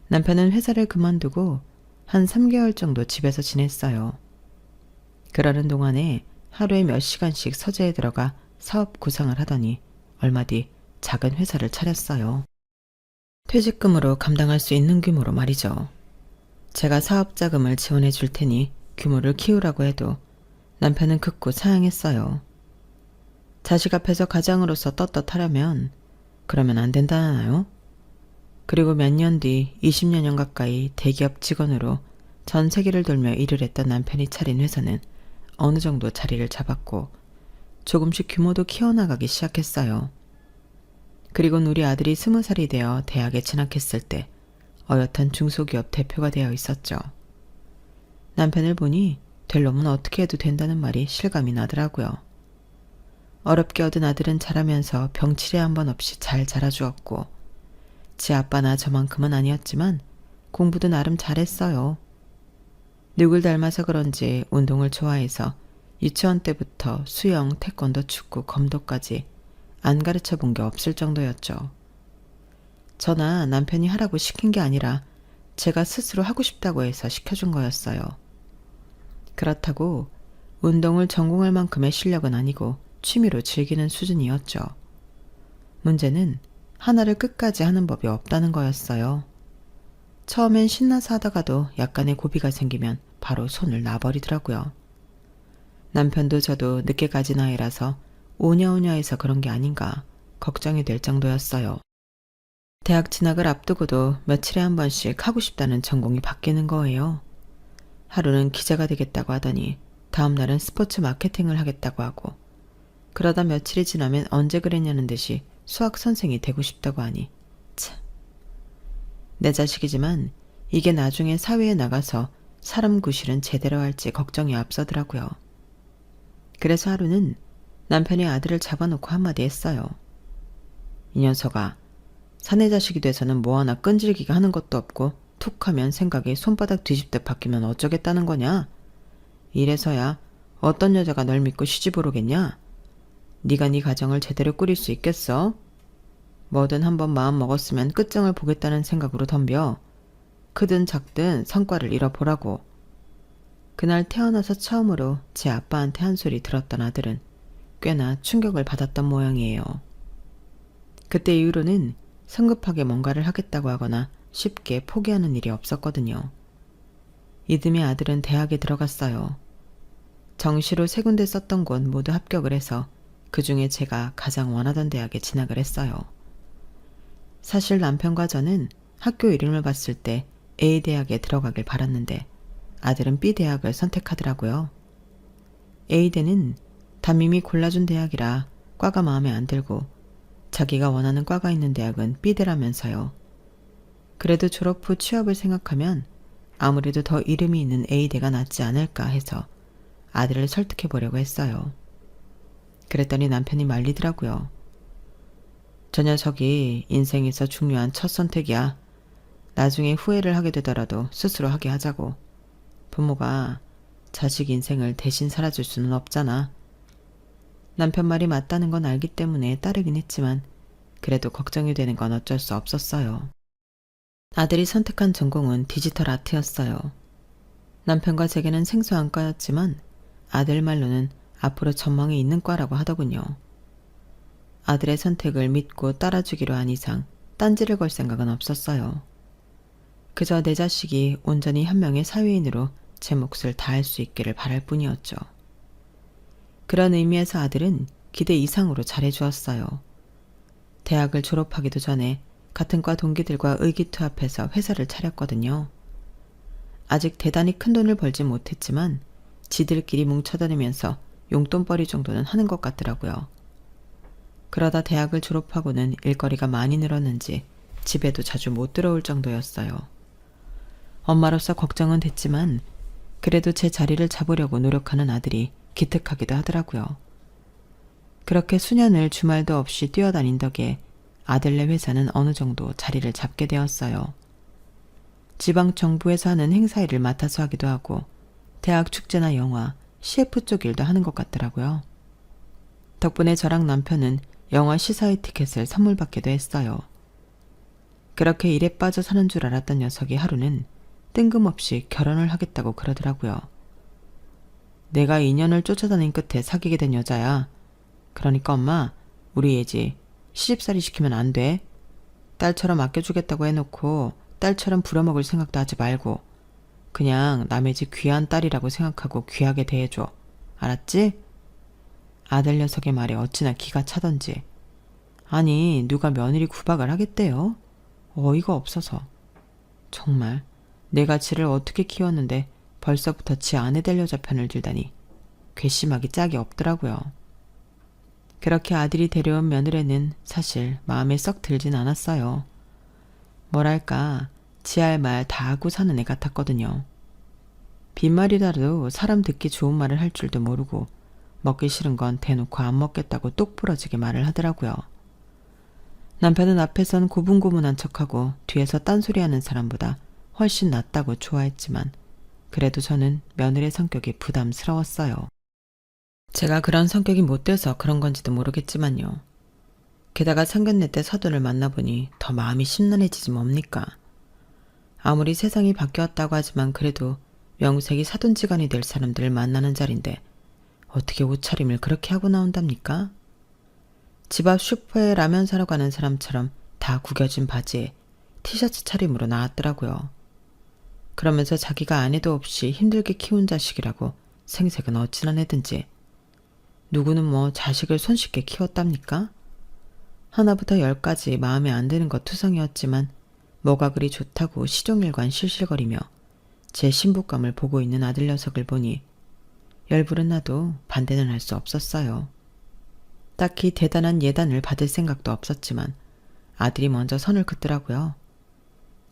남편은 회사를 그만두고 한 3개월 정도 집에서 지냈어요. 그러는 동안에 하루에 몇 시간씩 서재에 들어가 사업 구상을 하더니 얼마 뒤 작은 회사를 차렸어요. 퇴직금으로 감당할 수 있는 규모로 말이죠. 제가 사업 자금을 지원해 줄 테니 규모를 키우라고 해도 남편은 극구 사양했어요. 자식 앞에서 가장으로서 떳떳하려면 그러면 안 된다나요? 그리고 몇 년 뒤 20여년 가까이 대기업 직원으로 전 세계를 돌며 일을 했던 남편이 차린 회사는 어느 정도 자리를 잡았고 조금씩 규모도 키워나가기 시작했어요. 그리고 우리 아들이 20살이 되어 대학에 진학했을 때 어엿한 중소기업 대표가 되어 있었죠. 남편을 보니 될 놈은 어떻게 해도 된다는 말이 실감이 나더라고요. 어렵게 얻은 아들은 자라면서 병치레 한 번 없이 잘 자라주었고 제 아빠나 저만큼은 아니었지만 공부도 나름 잘했어요. 누굴 닮아서 그런지 운동을 좋아해서 유치원 때부터 수영, 태권도, 축구, 검도까지 안 가르쳐 본 게 없을 정도였죠. 저나 남편이 하라고 시킨 게 아니라 제가 스스로 하고 싶다고 해서 시켜준 거였어요. 그렇다고 운동을 전공할 만큼의 실력은 아니고 취미로 즐기는 수준이었죠. 문제는 하나를 끝까지 하는 법이 없다는 거였어요. 처음엔 신나서 하다가도 약간의 고비가 생기면 바로 손을 놔버리더라고요. 남편도 저도 늦게 가진 아이라서 오냐오냐해서 그런 게 아닌가 걱정이 될 정도였어요. 대학 진학을 앞두고도 며칠에 한 번씩 하고 싶다는 전공이 바뀌는 거예요. 하루는 기자가 되겠다고 하더니 다음 날은 스포츠 마케팅을 하겠다고 하고 그러다 며칠이 지나면 언제 그랬냐는 듯이 수학 선생이 되고 싶다고 하니 참. 내 자식이지만 이게 나중에 사회에 나가서 사람 구실은 제대로 할지 걱정이 앞서더라고요. 그래서 하루는 남편이 아들을 잡아놓고 한마디 했어요. 이 녀석아, 사내 자식이 돼서는 뭐 하나 끈질기게 하는 것도 없고 툭 하면 생각이 손바닥 뒤집듯 바뀌면 어쩌겠다는 거냐? 이래서야 어떤 여자가 널 믿고 시집 오르겠냐? 네가 네 가정을 제대로 꾸릴 수 있겠어? 뭐든 한번 마음 먹었으면 끝장을 보겠다는 생각으로 덤벼. 크든 작든 성과를 잃어보라고. 그날 태어나서 처음으로 제 아빠한테 한 소리 들었던 아들은 꽤나 충격을 받았던 모양이에요. 그때 이후로는 성급하게 뭔가를 하겠다고 하거나 쉽게 포기하는 일이 없었거든요. 이듬해 아들은 대학에 들어갔어요. 정시로 3군데 썼던 곳 모두 합격을 해서 그 중에 제가 가장 원하던 대학에 진학을 했어요. 사실 남편과 저는 학교 이름을 봤을 때 A대학에 들어가길 바랐는데 아들은 B대학을 선택하더라고요. A대는 담임이 골라준 대학이라 과가 마음에 안 들고 자기가 원하는 과가 있는 대학은 B대라면서요. 그래도 졸업 후 취업을 생각하면 아무래도 더 이름이 있는 A대가 낫지 않을까 해서 아들을 설득해보려고 했어요. 그랬더니 남편이 말리더라고요. 저 녀석이 인생에서 중요한 첫 선택이야. 나중에 후회를 하게 되더라도 스스로 하게 하자고. 부모가 자식 인생을 대신 살아줄 수는 없잖아. 남편 말이 맞다는 건 알기 때문에 따르긴 했지만 그래도 걱정이 되는 건 어쩔 수 없었어요. 아들이 선택한 전공은 디지털 아트였어요. 남편과 제게는 생소한 과였지만 아들 말로는 앞으로 전망이 있는 과라고 하더군요. 아들의 선택을 믿고 따라주기로 한 이상 딴지를 걸 생각은 없었어요. 그저 내 자식이 온전히 한 명의 사회인으로 제 몫을 다할 수 있기를 바랄 뿐이었죠. 그런 의미에서 아들은 기대 이상으로 잘해주었어요. 대학을 졸업하기도 전에 같은 과 동기들과 의기투합해서 회사를 차렸거든요. 아직 대단히 큰 돈을 벌지 못했지만 지들끼리 뭉쳐다니면서 용돈벌이 정도는 하는 것 같더라고요. 그러다 대학을 졸업하고는 일거리가 많이 늘었는지 집에도 자주 못 들어올 정도였어요. 엄마로서 걱정은 됐지만 그래도 제 자리를 잡으려고 노력하는 아들이 기특하기도 하더라고요. 그렇게 수년을 주말도 없이 뛰어다닌 덕에 아들네 회사는 어느 정도 자리를 잡게 되었어요. 지방 정부에서 하는 행사 일을 맡아서 하기도 하고 대학 축제나 영화, CF 쪽 일도 하는 것 같더라고요. 덕분에 저랑 남편은 영화 시사회 티켓을 선물 받기도 했어요. 그렇게 일에 빠져 사는 줄 알았던 녀석이 하루는 뜬금없이 결혼을 하겠다고 그러더라고요. 내가 2년을 쫓아다닌 끝에 사귀게 된 여자야. 그러니까 엄마, 우리 예지 시집살이 시키면 안 돼. 딸처럼 아껴주겠다고 해놓고 딸처럼 부려먹을 생각도 하지 말고 그냥 남의 집 귀한 딸이라고 생각하고 귀하게 대해줘. 알았지? 아들 녀석의 말에 어찌나 기가 차던지. 아니, 누가 며느리 구박을 하겠대요? 어이가 없어서. 정말 내가 지를 어떻게 키웠는데 벌써부터 지 아내 될 여자 편을 들다니 괘씸하기 짝이 없더라고요. 그렇게 아들이 데려온 며느리는 사실 마음에 썩 들진 않았어요. 뭐랄까 지 할 말 다 하고 사는 애 같았거든요. 빈말이라도 사람 듣기 좋은 말을 할 줄도 모르고 먹기 싫은 건 대놓고 안 먹겠다고 똑 부러지게 말을 하더라고요. 남편은 앞에선 고분고분한 척하고 뒤에서 딴소리하는 사람보다 훨씬 낫다고 좋아했지만 그래도 저는 며느리의 성격이 부담스러웠어요. 제가 그런 성격이 못 돼서 그런 건지도 모르겠지만요. 게다가 상견례 때 사돈을 만나보니 더 마음이 심란해지지 뭡니까? 아무리 세상이 바뀌었다고 하지만 그래도 명색이 사돈지간이 될 사람들을 만나는 자리인데 어떻게 옷차림을 그렇게 하고 나온답니까? 집 앞 슈퍼에 라면 사러 가는 사람처럼 다 구겨진 바지에 티셔츠 차림으로 나왔더라고요. 그러면서 자기가 아내도 없이 힘들게 키운 자식이라고 생색은 어찌나 내든지 누구는 뭐 자식을 손쉽게 키웠답니까? 하나부터 10까지 마음에 안 드는 것 투성이었지만 뭐가 그리 좋다고 시종일관 실실거리며 제 신부감을 보고 있는 아들 녀석을 보니 열불은 나도 반대는 할 수 없었어요. 딱히 대단한 예단을 받을 생각도 없었지만 아들이 먼저 선을 긋더라고요.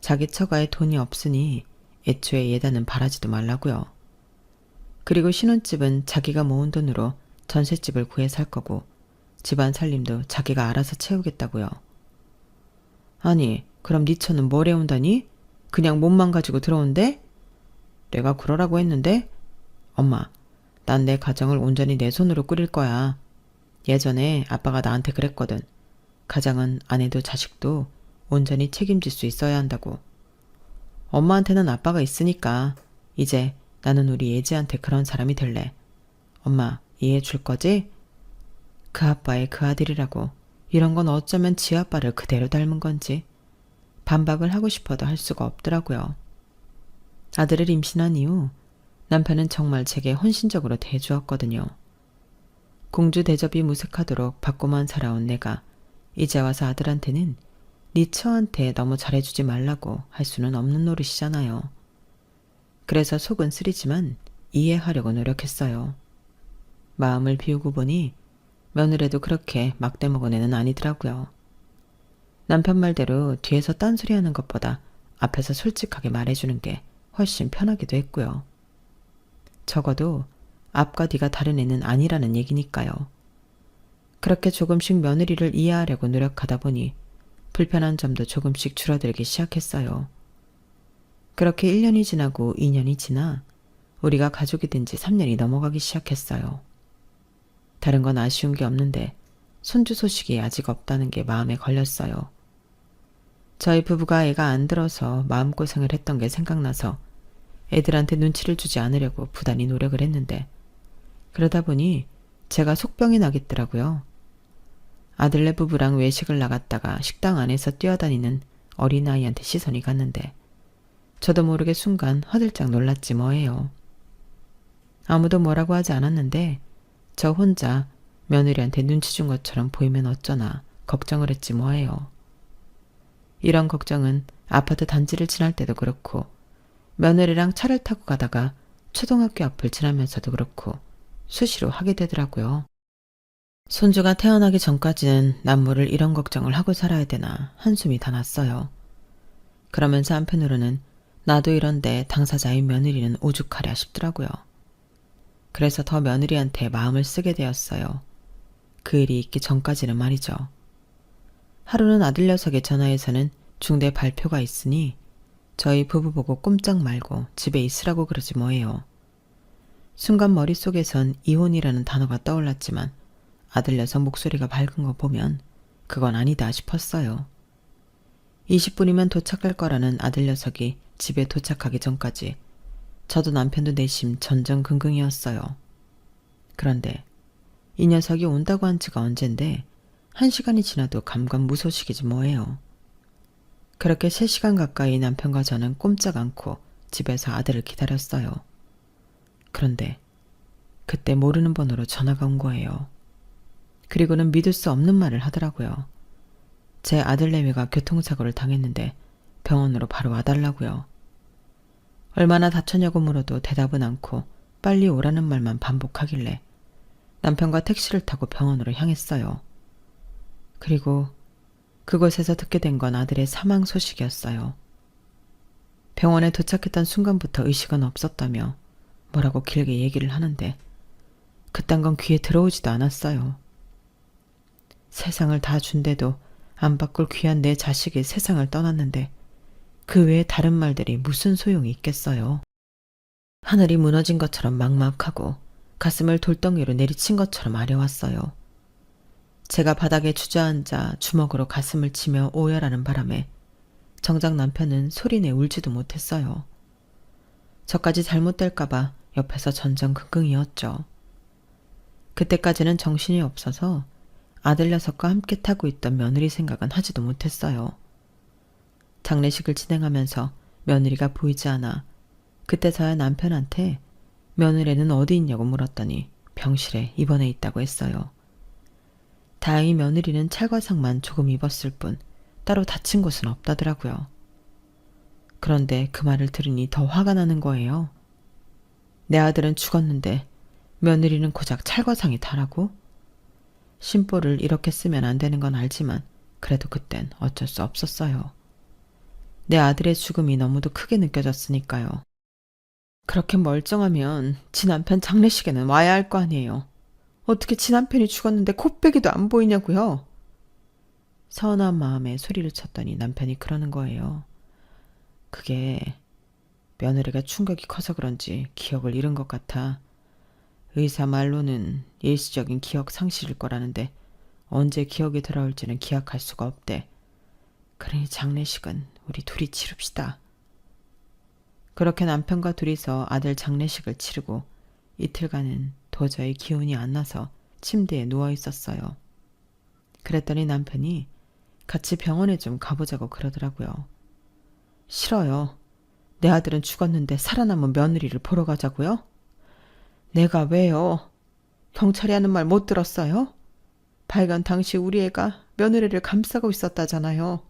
자기 처가에 돈이 없으니 애초에 예단은 바라지도 말라고요. 그리고 신혼집은 자기가 모은 돈으로 전셋집을 구해 살 거고 집안 살림도 자기가 알아서 채우겠다고요. 아니, 그럼 네 처는 뭘 해온다니? 그냥 몸만 가지고 들어온대? 내가 그러라고 했는데? 엄마, 난 내 가정을 온전히 내 손으로 꾸릴 거야. 예전에 아빠가 나한테 그랬거든. 가장은 아내도 자식도 온전히 책임질 수 있어야 한다고. 엄마한테는 아빠가 있으니까 이제 나는 우리 예지한테 그런 사람이 될래. 엄마, 이해해 줄 거지? 그 아빠의 그 아들이라고 이런 건 어쩌면 지 아빠를 그대로 닮은 건지 반박을 하고 싶어도 할 수가 없더라고요. 아들을 임신한 이후 남편은 정말 제게 헌신적으로 대해주었거든요. 공주 대접이 무색하도록 받고만 살아온 내가 이제 와서 아들한테는 네 처한테 너무 잘해주지 말라고 할 수는 없는 노릇이잖아요. 그래서 속은 쓰리지만 이해하려고 노력했어요. 마음을 비우고 보니 며느리도 그렇게 막대먹은 애는 아니더라고요. 남편 말대로 뒤에서 딴소리하는 것보다 앞에서 솔직하게 말해주는 게 훨씬 편하기도 했고요. 적어도 앞과 뒤가 다른 애는 아니라는 얘기니까요. 그렇게 조금씩 며느리를 이해하려고 노력하다 보니 불편한 점도 조금씩 줄어들기 시작했어요. 그렇게 1년이 지나고 2년이 지나 우리가 가족이 된 지 3년이 넘어가기 시작했어요. 다른 건 아쉬운 게 없는데 손주 소식이 아직 없다는 게 마음에 걸렸어요. 저희 부부가 애가 안 들어서 마음고생을 했던 게 생각나서 애들한테 눈치를 주지 않으려고 부단히 노력을 했는데 그러다 보니 제가 속병이 나겠더라고요. 아들네 부부랑 외식을 나갔다가 식당 안에서 뛰어다니는 어린아이한테 시선이 갔는데 저도 모르게 순간 화들짝 놀랐지 뭐예요. 아무도 뭐라고 하지 않았는데 저 혼자 며느리한테 눈치 준 것처럼 보이면 어쩌나 걱정을 했지 뭐예요. 이런 걱정은 아파트 단지를 지날 때도 그렇고 며느리랑 차를 타고 가다가 초등학교 앞을 지나면서도 그렇고 수시로 하게 되더라고요. 손주가 태어나기 전까지는 남모를 이런 걱정을 하고 살아야 되나 한숨이 다 났어요. 그러면서 한편으로는 나도 이런데 당사자인 며느리는 오죽하랴 싶더라고요. 그래서 더 며느리한테 마음을 쓰게 되었어요. 그 일이 있기 전까지는 말이죠. 하루는 아들 녀석의 전화에서는 중대 발표가 있으니 저희 부부 보고 꼼짝 말고 집에 있으라고 그러지 뭐예요. 순간 머릿속에선 이혼이라는 단어가 떠올랐지만 아들 녀석 목소리가 밝은 거 보면 그건 아니다 싶었어요. 20분이면 도착할 거라는 아들 녀석이 집에 도착하기 전까지 저도 남편도 내심 전전긍긍이었어요. 그런데 이 녀석이 온다고 한 지가 언젠데 1시간이 지나도 감감무소식이지 뭐예요. 그렇게 3시간 가까이 남편과 저는 꼼짝 않고 집에서 아들을 기다렸어요. 그런데 그때 모르는 번호로 전화가 온 거예요. 그리고는 믿을 수 없는 말을 하더라고요. 제 아들내미가 교통사고를 당했는데 병원으로 바로 와달라고요. 얼마나 다쳤냐고 물어도 대답은 않고 빨리 오라는 말만 반복하길래 남편과 택시를 타고 병원으로 향했어요. 그리고 그곳에서 듣게 된 건 아들의 사망 소식이었어요. 병원에 도착했던 순간부터 의식은 없었다며 뭐라고 길게 얘기를 하는데 그딴 건 귀에 들어오지도 않았어요. 세상을 다 준데도 안 바꿀 귀한 내 자식이 세상을 떠났는데 그 외에 다른 말들이 무슨 소용이 있겠어요. 하늘이 무너진 것처럼 막막하고 가슴을 돌덩이로 내리친 것처럼 아려왔어요. 제가 바닥에 주저앉아 주먹으로 가슴을 치며 오열하는 바람에 정작 남편은 소리내 울지도 못했어요. 저까지 잘못될까봐 옆에서 전전긍긍이었죠. 그때까지는 정신이 없어서 아들 녀석과 함께 타고 있던 며느리 생각은 하지도 못했어요. 장례식을 진행하면서 며느리가 보이지 않아 그때서야 남편한테 며느리는 어디 있냐고 물었더니 병실에 입원해 있다고 했어요. 다행히 며느리는 찰과상만 조금 입었을 뿐 따로 다친 곳은 없다더라고요. 그런데 그 말을 들으니 더 화가 나는 거예요. 내 아들은 죽었는데 며느리는 고작 찰과상이 다라고? 심보를 이렇게 쓰면 안 되는 건 알지만 그래도 그땐 어쩔 수 없었어요. 내 아들의 죽음이 너무도 크게 느껴졌으니까요. 그렇게 멀쩡하면 지 남편 장례식에는 와야 할 거 아니에요. 어떻게 지 남편이 죽었는데 코빼기도 안 보이냐고요. 서운한 마음에 소리를 쳤더니 남편이 그러는 거예요. 그게 며느리가 충격이 커서 그런지 기억을 잃은 것 같아. 의사 말로는 일시적인 기억 상실일 거라는데 언제 기억이 돌아올지는 기약할 수가 없대. 그러니 장례식은 우리 둘이 치릅시다. 그렇게 남편과 둘이서 아들 장례식을 치르고 이틀간은 도저히 기운이 안 나서 침대에 누워 있었어요. 그랬더니 남편이 같이 병원에 좀 가보자고 그러더라고요. 싫어요. 내 아들은 죽었는데 살아남은 며느리를 보러 가자고요? 내가 왜요? 경찰이 하는 말 못 들었어요? 발견 당시 우리 애가 며느리를 감싸고 있었다잖아요.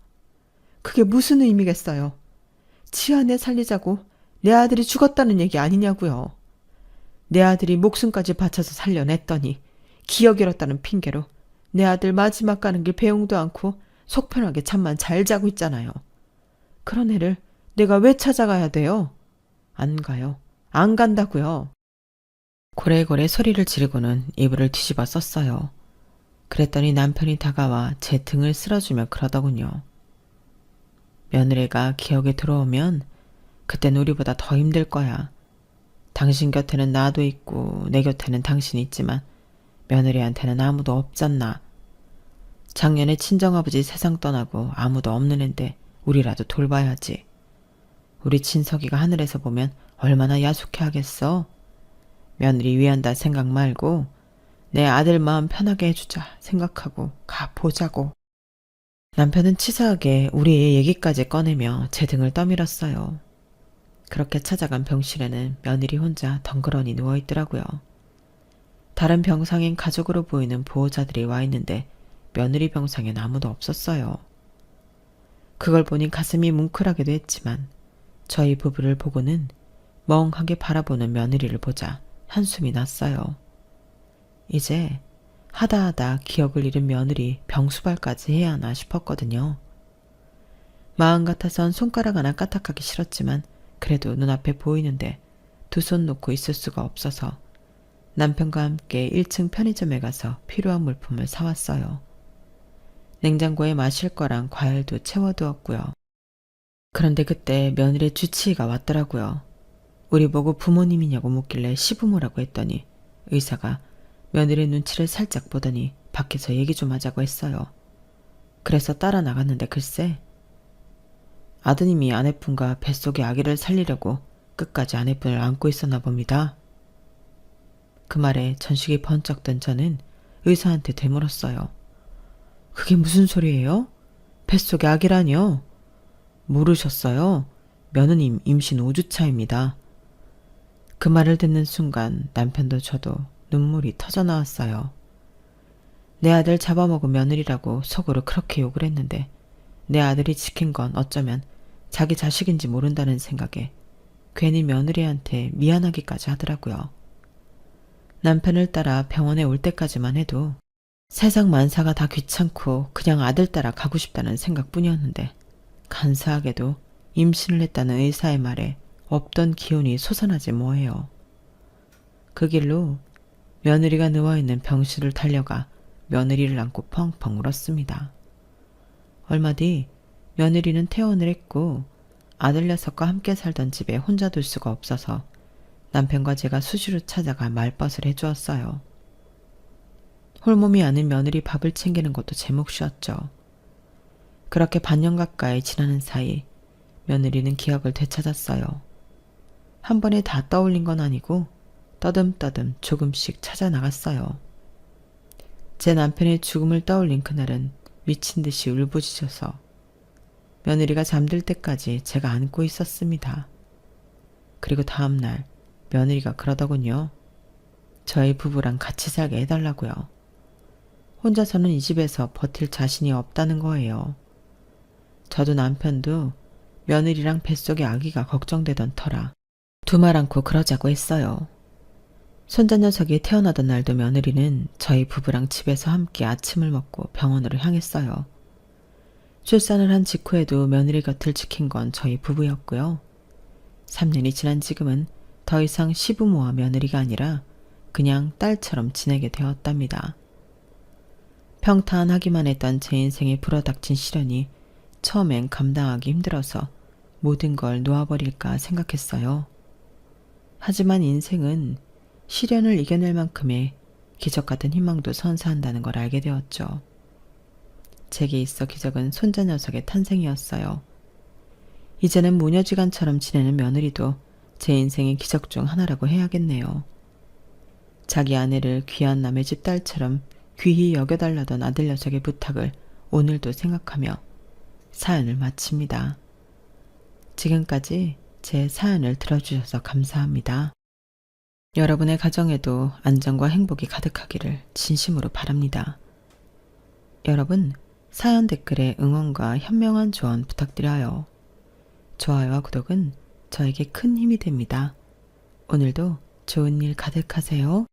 그게 무슨 의미겠어요? 지 아내 살리자고 내 아들이 죽었다는 얘기 아니냐고요. 내 아들이 목숨까지 바쳐서 살려냈더니 기억 잃었다는 핑계로 내 아들 마지막 가는 길 배웅도 않고 속 편하게 잠만 잘 자고 있잖아요. 그런 애를 내가 왜 찾아가야 돼요? 안 가요. 안 간다고요. 고래고래 소리를 지르고는 이불을 뒤집어 썼어요. 그랬더니 남편이 다가와 제 등을 쓸어주며 그러더군요. 며느리가 기억에 들어오면 그땐 우리보다 더 힘들 거야. 당신 곁에는 나도 있고 내 곁에는 당신이 있지만 며느리한테는 아무도 없잖나. 작년에 친정아버지 세상 떠나고 아무도 없는 앤데 우리라도 돌봐야지. 우리 친석이가 하늘에서 보면 얼마나 야속해 하겠어. 며느리 위한다 생각 말고 내 아들 마음 편하게 해주자 생각하고 가보자고. 남편은 치사하게 우리의 얘기까지 꺼내며 제 등을 떠밀었어요. 그렇게 찾아간 병실에는 며느리 혼자 덩그러니 누워있더라고요. 다른 병상엔 가족으로 보이는 보호자들이 와 있는데 며느리 병상엔 아무도 없었어요. 그걸 보니 가슴이 뭉클하기도 했지만 저희 부부를 보고는 멍하게 바라보는 며느리를 보자 한숨이 났어요. 이제 하다하다 기억을 잃은 며느리 병수발까지 해야 하나 싶었거든요. 마음 같아선 손가락 하나 까딱하기 싫었지만 그래도 눈앞에 보이는데 두 손 놓고 있을 수가 없어서 남편과 함께 1층 편의점에 가서 필요한 물품을 사왔어요. 냉장고에 마실 거랑 과일도 채워두었고요. 그런데 그때 며느리의 주치의가 왔더라고요. 우리 보고 부모님이냐고 묻길래 시부모라고 했더니 의사가 며느리 눈치를 살짝 보더니 밖에서 얘기 좀 하자고 했어요. 그래서 따라 나갔는데 글쎄 아드님이 아내분과 뱃속의 아기를 살리려고 끝까지 아내분을 안고 있었나 봅니다. 그 말에 전식이 번쩍 든 저는 의사한테 되물었어요. 그게 무슨 소리예요? 뱃속의 아기라니요? 모르셨어요? 며느님 임신 5주차입니다. 그 말을 듣는 순간 남편도 저도 눈물이 터져 나왔어요. 내 아들 잡아먹은 며느리라고 속으로 그렇게 욕을 했는데 내 아들이 지킨 건 어쩌면 자기 자식인지 모른다는 생각에 괜히 며느리한테 미안하기까지 하더라고요. 남편을 따라 병원에 올 때까지만 해도 세상 만사가 다 귀찮고 그냥 아들 따라 가고 싶다는 생각뿐이었는데 간사하게도 임신을 했다는 의사의 말에 없던 기운이 솟아나지 뭐해요. 그 길로 며느리가 누워있는 병실을 달려가 며느리를 안고 펑펑 울었습니다. 얼마 뒤 며느리는 퇴원을 했고 아들 녀석과 함께 살던 집에 혼자 둘 수가 없어서 남편과 제가 수시로 찾아가 말벗을 해주었어요. 홀몸이 아닌 며느리 밥을 챙기는 것도 제 몫이었죠. 그렇게 반년 가까이 지나는 사이 며느리는 기억을 되찾았어요. 한 번에 다 떠올린 건 아니고 떠듬떠듬 조금씩 찾아나갔어요. 제 남편의 죽음을 떠올린 그날은 미친 듯이 울부짖어서 며느리가 잠들 때까지 제가 안고 있었습니다. 그리고 다음날 며느리가 그러더군요. 저희 부부랑 같이 살게 해달라고요. 혼자서는 이 집에서 버틸 자신이 없다는 거예요. 저도 남편도 며느리랑 뱃속의 아기가 걱정되던 터라 두 말 않고 그러자고 했어요. 손자 녀석이 태어나던 날도 며느리는 저희 부부랑 집에서 함께 아침을 먹고 병원으로 향했어요. 출산을 한 직후에도 며느리 곁을 지킨 건 저희 부부였고요. 3년이 지난 지금은 더 이상 시부모와 며느리가 아니라 그냥 딸처럼 지내게 되었답니다. 평탄하기만 했던 제 인생에 불어닥친 시련이 처음엔 감당하기 힘들어서 모든 걸 놓아버릴까 생각했어요. 하지만 인생은 시련을 이겨낼 만큼의 기적 같은 희망도 선사한다는 걸 알게 되었죠. 제게 있어 기적은 손자 녀석의 탄생이었어요. 이제는 모녀지간처럼 지내는 며느리도 제 인생의 기적 중 하나라고 해야겠네요. 자기 아내를 귀한 남의 집 딸처럼 귀히 여겨달라던 아들 녀석의 부탁을 오늘도 생각하며 사연을 마칩니다. 지금까지 제 사연을 들어주셔서 감사합니다. 여러분의 가정에도 안정과 행복이 가득하기를 진심으로 바랍니다. 여러분, 사연 댓글에 응원과 현명한 조언 부탁드려요. 좋아요와 구독은 저에게 큰 힘이 됩니다. 오늘도 좋은 일 가득하세요.